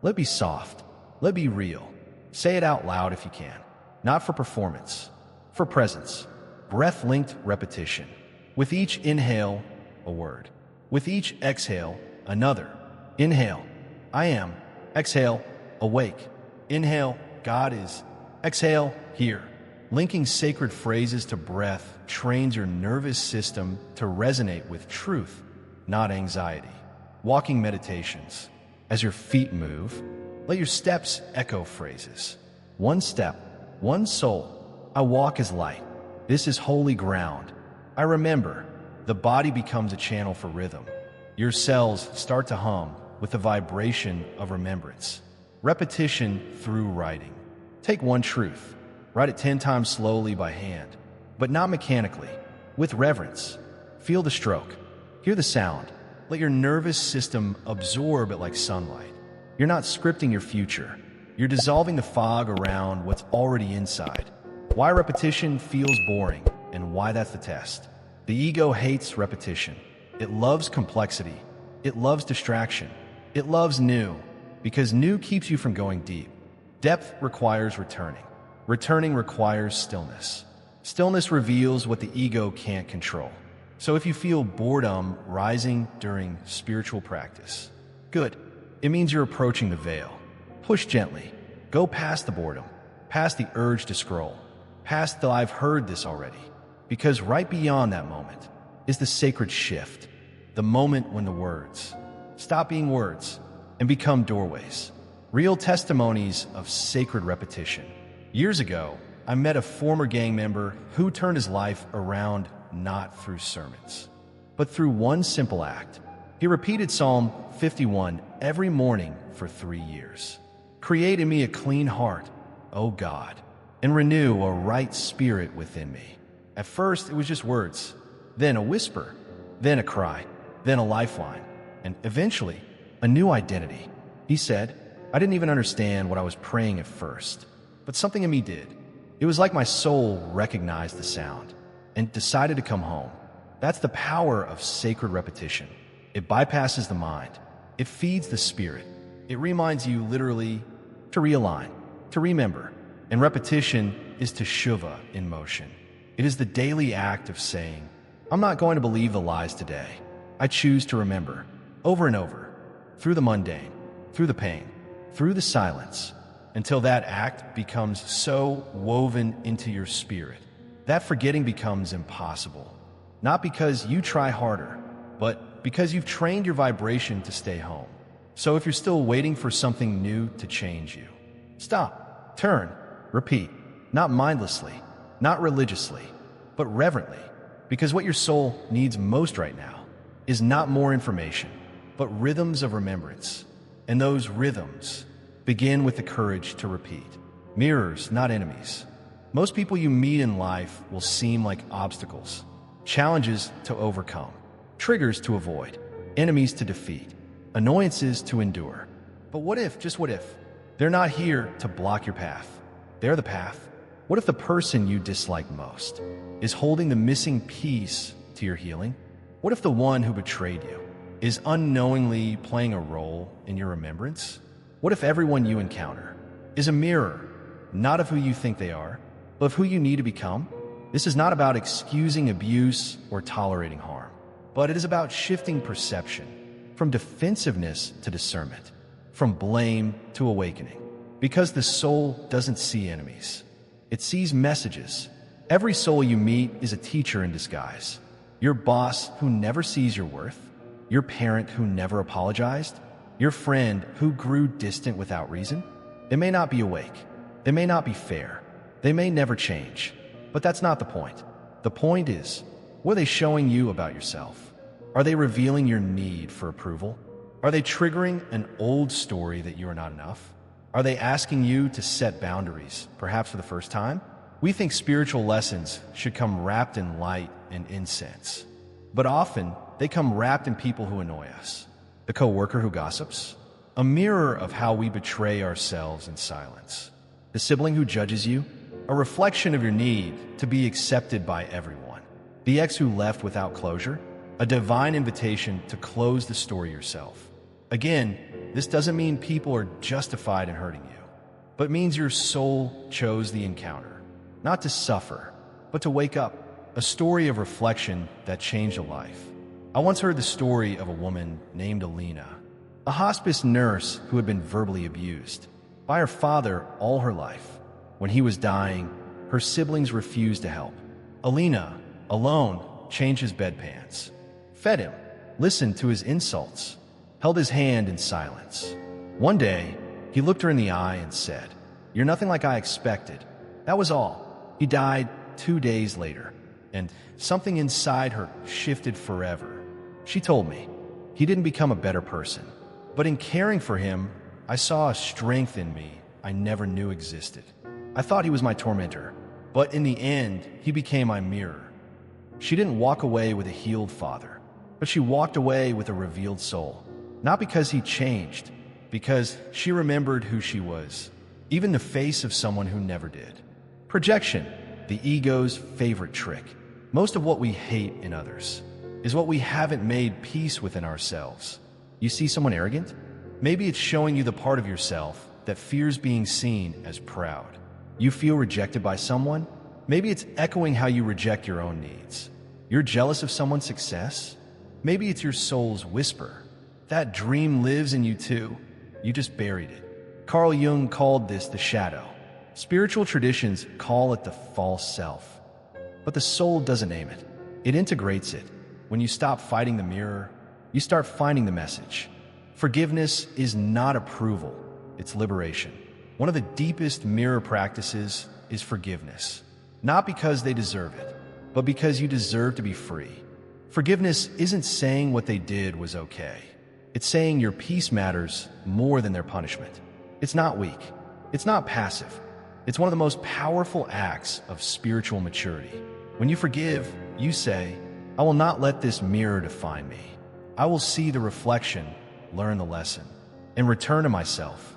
Speaker 1: Let it be soft. Let it be real. Say it out loud if you can. Not for performance, for presence. Breath-linked repetition. With each inhale, a word. With each exhale, another. Inhale, I am. Exhale, awake. Inhale, God is. Exhale, here. Linking sacred phrases to breath trains your nervous system to resonate with truth, not anxiety. Walking meditations. As your feet move, let your steps echo phrases. One step, one soul. I walk as light. This is holy ground. I remember. The body becomes a channel for rhythm. Your cells start to hum with the vibration of remembrance. Repetition through writing. Take one truth. Write it 10 times slowly by hand, but not mechanically, with reverence. Feel the stroke. Hear the sound. Let your nervous system absorb it like sunlight. You're not scripting your future. You're dissolving the fog around what's already inside. Why repetition feels boring and why that's the test. The ego hates repetition. It loves complexity. It loves distraction. It loves new, because new keeps you from going deep. Depth requires returning. Returning requires stillness. Stillness reveals what the ego can't control. So if you feel boredom rising during spiritual practice, good. It means you're approaching the veil. Push gently. Go past the boredom, past the urge to scroll, past the I've heard this already. Because right beyond that moment is the sacred shift, the moment when the words stop being words and become doorways, real testimonies of sacred repetition. Years ago, I met a former gang member who turned his life around not through sermons, but through one simple act. He repeated Psalm 51 every morning for 3 years. Create in me a clean heart, O God, and renew a right spirit within me. At first, it was just words, then a whisper, then a cry, then a lifeline, and eventually, a new identity. He said, I didn't even understand what I was praying at first, but something in me did. It was like my soul recognized the sound and decided to come home. That's the power of sacred repetition. It bypasses the mind. It feeds the spirit. It reminds you literally to realign, to remember. And repetition is teshuva in motion. It is the daily act of saying, I'm not going to believe the lies today. I choose to remember, over and over, through the mundane, through the pain, through the silence, until that act becomes so woven into your spirit that forgetting becomes impossible. Not because you try harder, but because you've trained your vibration to stay home. So if you're still waiting for something new to change you, stop, turn, repeat, not mindlessly, not religiously, but reverently, because what your soul needs most right now is not more information, but rhythms of remembrance. And those rhythms begin with the courage to repeat. Mirrors, not enemies. Most people you meet in life will seem like obstacles, challenges to overcome, triggers to avoid, enemies to defeat, annoyances to endure. But what if, just what if, they're not here to block your path? They're the path. What if the person you dislike most is holding the missing piece to your healing? What if the one who betrayed you is unknowingly playing a role in your remembrance? What if everyone you encounter is a mirror, not of who you think they are, but of who you need to become? This is not about excusing abuse or tolerating harm, but it is about shifting perception from defensiveness to discernment, from blame to awakening. Because the soul doesn't see enemies. It sees messages. Every soul you meet is a teacher in disguise. Your boss who never sees your worth, your parent who never apologized, your friend who grew distant without reason. They may not be awake. They may not be fair. They may never change. But that's not the point. The point is, what are they showing you about yourself? Are they revealing your need for approval? Are they triggering an old story that you are not enough? Are they asking you to set boundaries, perhaps for the first time? We think spiritual lessons should come wrapped in light and incense. But often, they come wrapped in people who annoy us. The coworker who gossips, a mirror of how we betray ourselves in silence. The sibling who judges you, a reflection of your need to be accepted by everyone. The ex who left without closure, a divine invitation to close the story yourself. Again, this doesn't mean people are justified in hurting you, but means your soul chose the encounter, not to suffer, but to wake up, a story of reflection that changed a life. I once heard the story of a woman named Alina, a hospice nurse who had been verbally abused by her father all her life. When he was dying, her siblings refused to help. Alina, alone, changed his bedpans, fed him, listened to his insults, held his hand in silence. One day, he looked her in the eye and said, "You're nothing like I expected." That was all. He died 2 days later, and something inside her shifted forever. She told me, "He didn't become a better person, but in caring for him, I saw a strength in me I never knew existed. I thought he was my tormentor, but in the end, he became my mirror." She didn't walk away with a healed father, but she walked away with a revealed soul. Not because he changed, because she remembered who she was, even in the face of someone who never did. Projection, the ego's favorite trick. Most of what we hate in others is what we haven't made peace within ourselves. You see someone arrogant? Maybe it's showing you the part of yourself that fears being seen as proud. You feel rejected by someone? Maybe it's echoing how you reject your own needs. You're jealous of someone's success? Maybe it's your soul's whisper. That dream lives in you too. You just buried it. Carl Jung called this the shadow. Spiritual traditions call it the false self. But the soul doesn't name it. It integrates it. When you stop fighting the mirror, you start finding the message. Forgiveness is not approval, it's liberation. One of the deepest mirror practices is forgiveness. Not because they deserve it, but because you deserve to be free. Forgiveness isn't saying what they did was okay. It's saying your peace matters more than their punishment. It's not weak. It's not passive. It's one of the most powerful acts of spiritual maturity. When you forgive, you say, "I will not let this mirror define me. I will see the reflection, learn the lesson, and return to myself."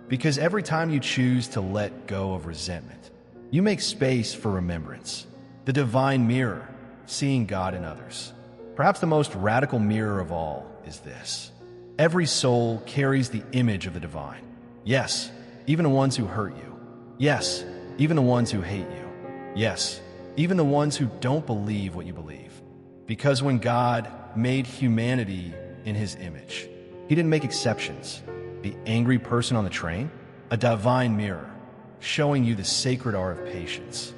Speaker 1: Because every time you choose to let go of resentment, you make space for remembrance. The divine mirror, seeing God in others. Perhaps the most radical mirror of all is this. Every soul carries the image of the divine. Yes, even the ones who hurt you. Yes, even the ones who hate you. Yes, even the ones who don't believe what you believe. Because when God made humanity in his image, he didn't make exceptions. The angry person on the train, a divine mirror, showing you the sacred art of patience.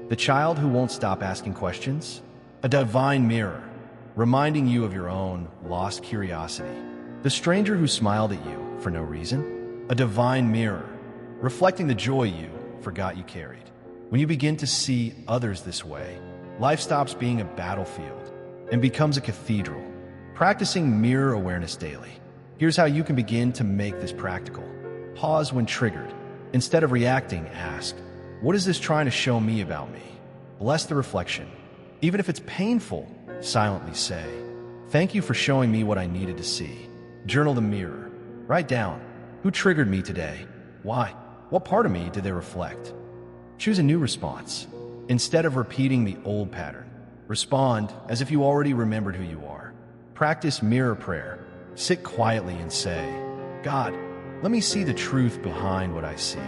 Speaker 1: The child who won't stop asking questions, a divine mirror, reminding you of your own lost curiosity. The stranger who smiled at you for no reason, a divine mirror, reflecting the joy you forgot you carried. When you begin to see others this way, life stops being a battlefield and becomes a cathedral. Practicing mirror awareness daily. Here's how you can begin to make this practical. Pause when triggered. Instead of reacting, ask, "What is this trying to show me about me?" Bless the reflection. Even if it's painful, silently say, "Thank you for showing me what I needed to see." Journal the mirror. Write down, "Who triggered me today? Why? What part of me did they reflect?" Choose a new response. Instead of repeating the old pattern, respond as if you already remembered who you are. Practice mirror prayer. Sit quietly and say, "God, let me see the truth behind what I see.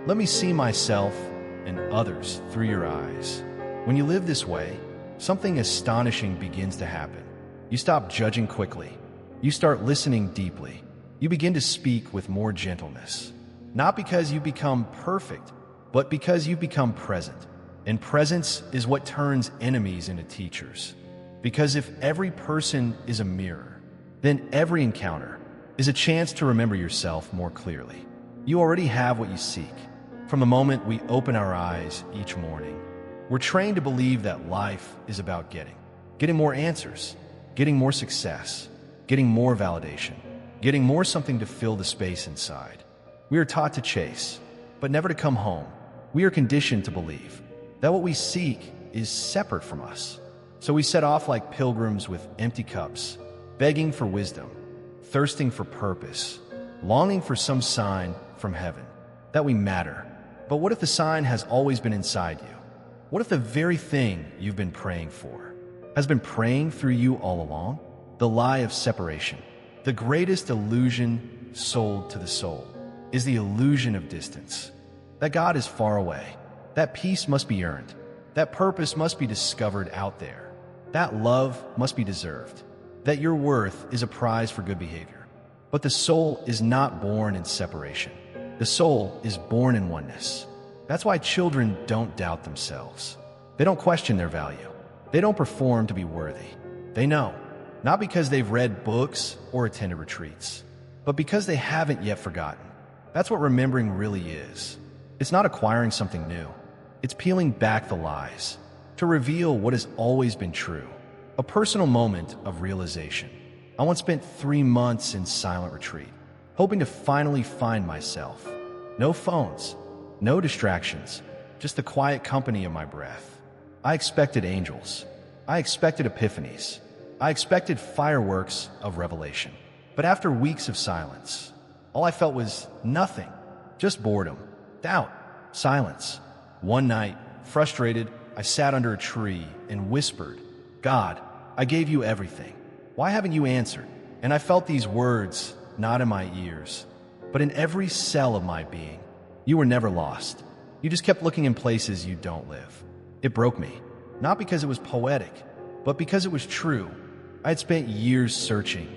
Speaker 1: Let me see myself and others through your eyes." When you live this way, something astonishing begins to happen. You stop judging quickly. You start listening deeply. You begin to speak with more gentleness. Not because you become perfect, but because you become present. And presence is what turns enemies into teachers. Because if every person is a mirror, then every encounter is a chance to remember yourself more clearly. You already have what you seek. From the moment we open our eyes each morning, we're trained to believe that life is about getting more answers. getting more success, getting more validation, getting more something to fill the space inside. We are taught to chase, but never to come home. We are conditioned to believe that what we seek is separate from us. So we set off like pilgrims with empty cups, begging for wisdom, thirsting for purpose, longing for some sign from heaven that we matter. But what if the sign has always been inside you? What if the very thing you've been praying for has been praying through you all along? The lie of separation. The greatest illusion sold to the soul is the illusion of distance. That God is far away. That peace must be earned. That purpose must be discovered out there. That love must be deserved. That your worth is a prize for good behavior. But the soul is not born in separation. The soul is born in oneness. That's why children don't doubt themselves. They don't question their value. They don't perform to be worthy. They know, not because they've read books or attended retreats, but because they haven't yet forgotten. That's what remembering really is. It's not acquiring something new. It's peeling back the lies to reveal what has always been true. A personal moment of realization. I once spent 3 months in silent retreat, hoping to finally find myself. No phones, no distractions, just the quiet company of my breath. I expected angels. I expected epiphanies. I expected fireworks of revelation. But after weeks of silence, all I felt was nothing, just boredom, doubt, silence. One night, frustrated, I sat under a tree and whispered, "God, I gave you everything. Why haven't you answered?" And I felt these words, not in my ears, but in every cell of my being. You were never lost. You just kept looking in places you don't live. It broke me, not because it was poetic, but because it was true. I had spent years searching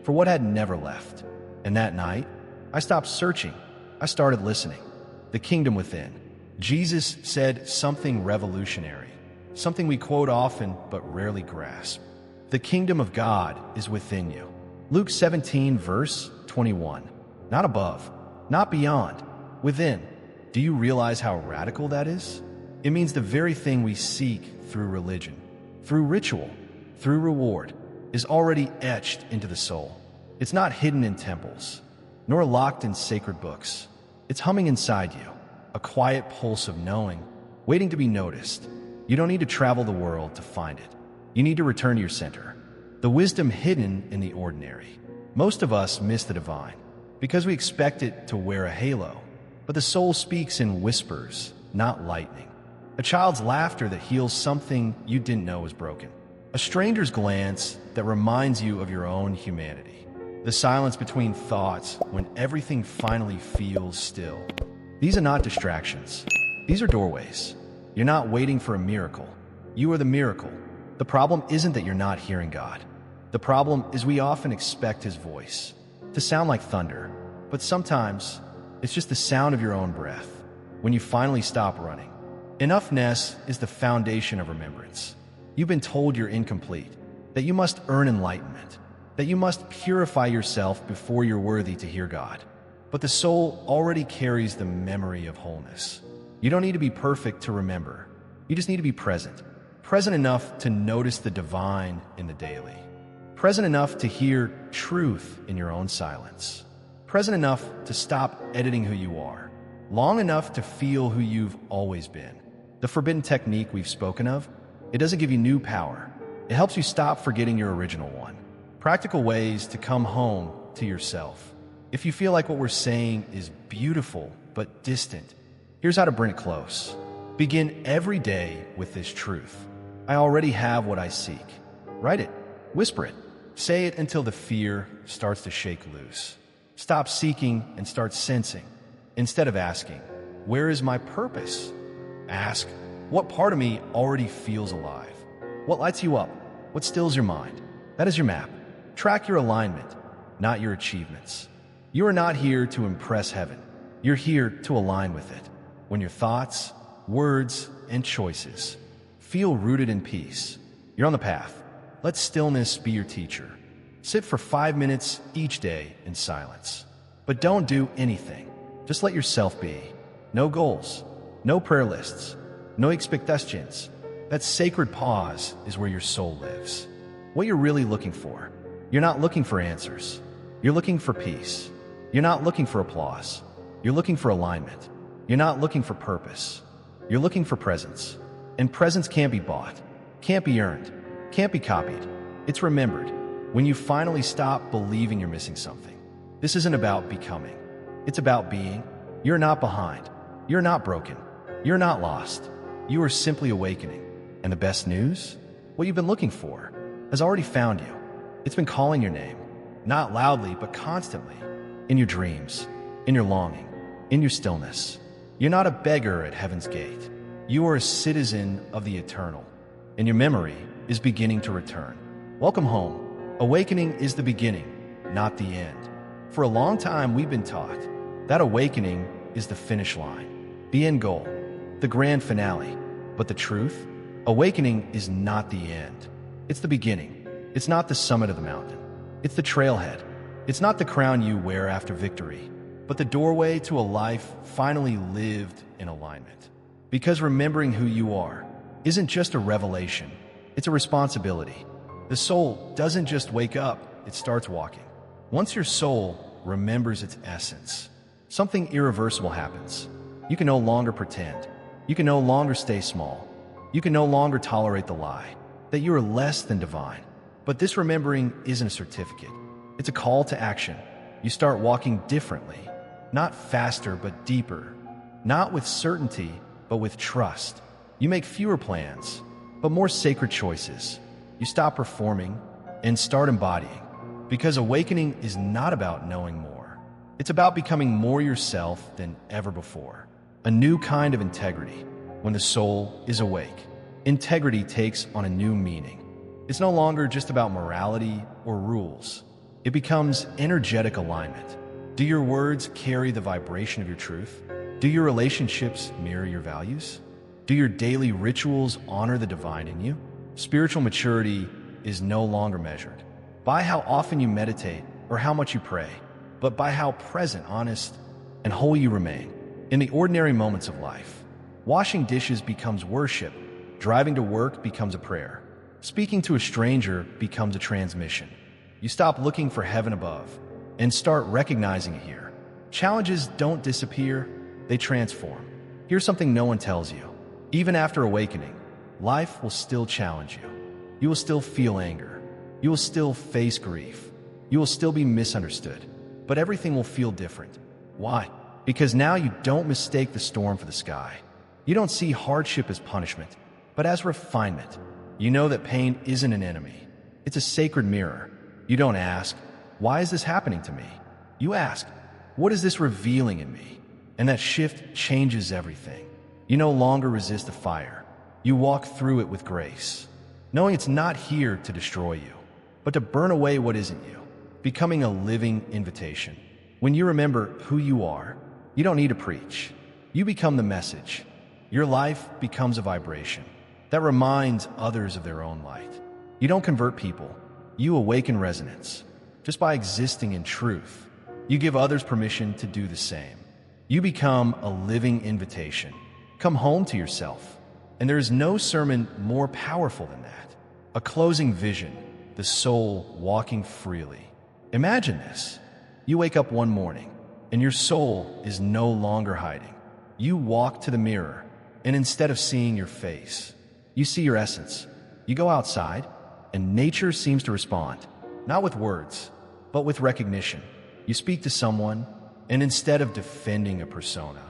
Speaker 1: for what had never left. And that night, I stopped searching. I started listening. The kingdom within. Jesus said something revolutionary, something we quote often but rarely grasp. The kingdom of God is within you. Luke 17, verse 21. Not above, not beyond, within. Do you realize how radical that is? It means the very thing we seek through religion, through ritual, through reward, is already etched into the soul. It's not hidden in temples, nor locked in sacred books. It's humming inside you, a quiet pulse of knowing, waiting to be noticed. You don't need to travel the world to find it. You need to return to your center, the wisdom hidden in the ordinary. Most of us miss the divine because we expect it to wear a halo, but the soul speaks in whispers, not lightning. A child's laughter that heals something you didn't know was broken. A stranger's glance that reminds you of your own humanity. The silence between thoughts when everything finally feels still. These are not distractions. These are doorways. You're not waiting for a miracle. You are the miracle. The problem isn't that you're not hearing God. The problem is we often expect His voice to sound like thunder, but sometimes it's just the sound of your own breath when you finally stop running. Enoughness is the foundation of remembrance. You've been told you're incomplete, that you must earn enlightenment, that you must purify yourself before you're worthy to hear God. But the soul already carries the memory of wholeness. You don't need to be perfect to remember. You just need to be present. Present enough to notice the divine in the daily. Present enough to hear truth in your own silence. Present enough to stop editing who you are. Long enough to feel who you've always been. The forbidden technique we've spoken of, it doesn't give you new power. It helps you stop forgetting your original one. Practical ways to come home to yourself. If you feel like what we're saying is beautiful but distant, here's how to bring it close. Begin every day with this truth. I already have what I seek. Write it. Whisper it. Say it until the fear starts to shake loose. Stop seeking and start sensing. Instead of asking, where is my purpose? Ask, what part of me already feels alive? What lights you up? What stills your mind? That is your map. Track your alignment, not your achievements. You are not here to impress heaven. You're here to align with it. When your thoughts, words, and choices feel rooted in peace, you're on the path. Let stillness be your teacher. Sit for 5 minutes each day in silence. But don't do anything. Just let yourself be. No goals, no prayer lists, no expectations. That sacred pause is where your soul lives. what you're really looking for. You're not looking for answers. You're looking for peace. You're not looking for applause. You're looking for alignment. You're not looking for purpose. You're looking for presence. And presence can't be bought, can't be earned, can't be copied. It's remembered when you finally stop believing you're missing something. This isn't about becoming. It's about being. You're not behind. You're not broken. You're not lost. You are simply awakening. And the best news? What you've been looking for has already found you. It's been calling your name, not loudly, but constantly, in your dreams, in your longing, in your stillness. You're not a beggar at heaven's gate. You are a citizen of the eternal, and your memory is beginning to return. Welcome home. Awakening is the beginning, not the end. For a long time, we've been taught that awakening is the finish line, the end goal, the grand finale. But the truth? Awakening is not the end. It's the beginning. It's not the summit of the mountain. It's the trailhead. It's not the crown you wear after victory, but the doorway to a life finally lived in alignment. Because remembering who you are isn't just a revelation, it's a responsibility. The soul doesn't just wake up, it starts walking. Once your soul remembers its essence, something irreversible happens. You can no longer pretend. You can no longer stay small. You can no longer tolerate the lie that you are less than divine. But this remembering isn't a certificate. It's a call to action. You start walking differently, not faster but deeper, not with certainty but with trust. You make fewer plans, but more sacred choices. You stop performing and start embodying. Because awakening is not about knowing more. It's about becoming more yourself than ever before. A new kind of integrity. When the soul is awake, integrity takes on a new meaning. It's no longer just about morality or rules. It becomes energetic alignment. Do your words carry the vibration of your truth? Do your relationships mirror your values? Do your daily rituals honor the divine in you? Spiritual maturity is no longer measured by how often you meditate or how much you pray, but by how present, honest, and whole you remain in the ordinary moments of life. Washing dishes becomes worship. Driving to work becomes a prayer. Speaking to a stranger becomes a transmission. You stop looking for heaven above and start recognizing it here. Challenges don't disappear, they transform. Here's something no one tells you. Even after awakening, life will still challenge you. You will still feel anger. You will still face grief. You will still be misunderstood. But everything will feel different. Why? Because now you don't mistake the storm for the sky. You don't see hardship as punishment, but as refinement. You know that pain isn't an enemy. It's a sacred mirror. You don't ask, why is this happening to me? You ask, what is this revealing in me? And that shift changes everything. You no longer resist the fire. You walk through it with grace, knowing it's not here to destroy you, but to burn away what isn't you, becoming a living invitation. When you remember who you are, you don't need to preach. You become the message. Your life becomes a vibration that reminds others of their own light. You don't convert people. You awaken resonance. Just by existing in truth, you give others permission to do the same. You become a living invitation. Come home to yourself. And there is no sermon more powerful than that. A closing vision, the soul walking freely. Imagine this. You wake up one morning, and your soul is no longer hiding. You walk to the mirror, and instead of seeing your face, you see your essence. You go outside, and nature seems to respond, not with words, but with recognition. You speak to someone, and instead of defending a persona,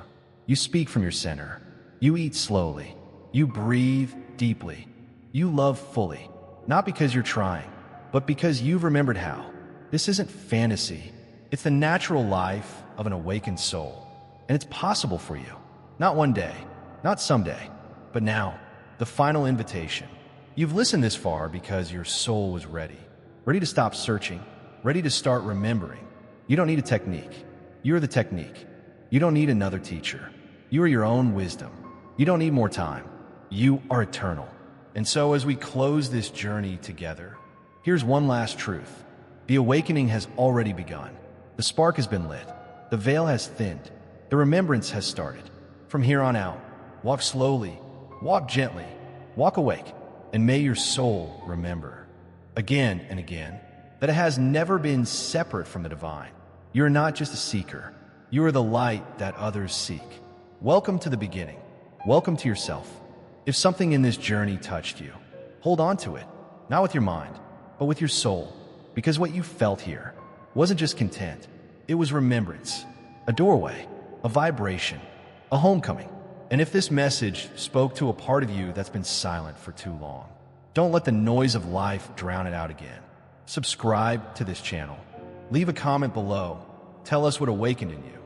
Speaker 1: you speak from your center. You eat slowly. You breathe deeply. You love fully, not because you're trying, but because you've remembered how. This isn't fantasy. It's the natural life of an awakened soul. And it's possible for you. Not one day, not someday, but now, the final invitation. You've listened this far because your soul was ready. Ready to stop searching. Ready to start remembering. You don't need a technique. You're the technique. You don't need another teacher. You are your own wisdom. You don't need more time. You are eternal. And so as we close this journey together, here's one last truth. The awakening has already begun. The spark has been lit. The veil has thinned. The remembrance has started. From here on out, walk slowly, walk gently, walk awake, and may your soul remember. again and again, that it has never been separate from the divine. You are not just a seeker. You are the light that others seek. Welcome to the beginning. Welcome to yourself. If something in this journey touched you, hold on to it, not with your mind, but with your soul, because what you felt here wasn't just content. It was remembrance, a doorway, a vibration, a homecoming. And if this message spoke to a part of you that's been silent for too long, don't let the noise of life drown it out again. Subscribe to this channel. Leave a comment below. Tell us what awakened in you.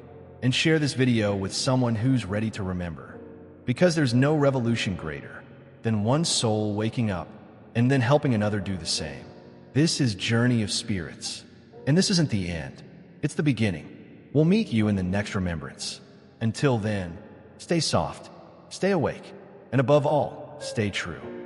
Speaker 1: And share this video with someone who's ready to remember. Because there's no revolution greater than one soul waking up and then helping another do the same. This is Journey of Spirits. And this isn't the end. It's the beginning. We'll meet you in the next remembrance. Until then, stay soft, stay awake, and above all, stay true.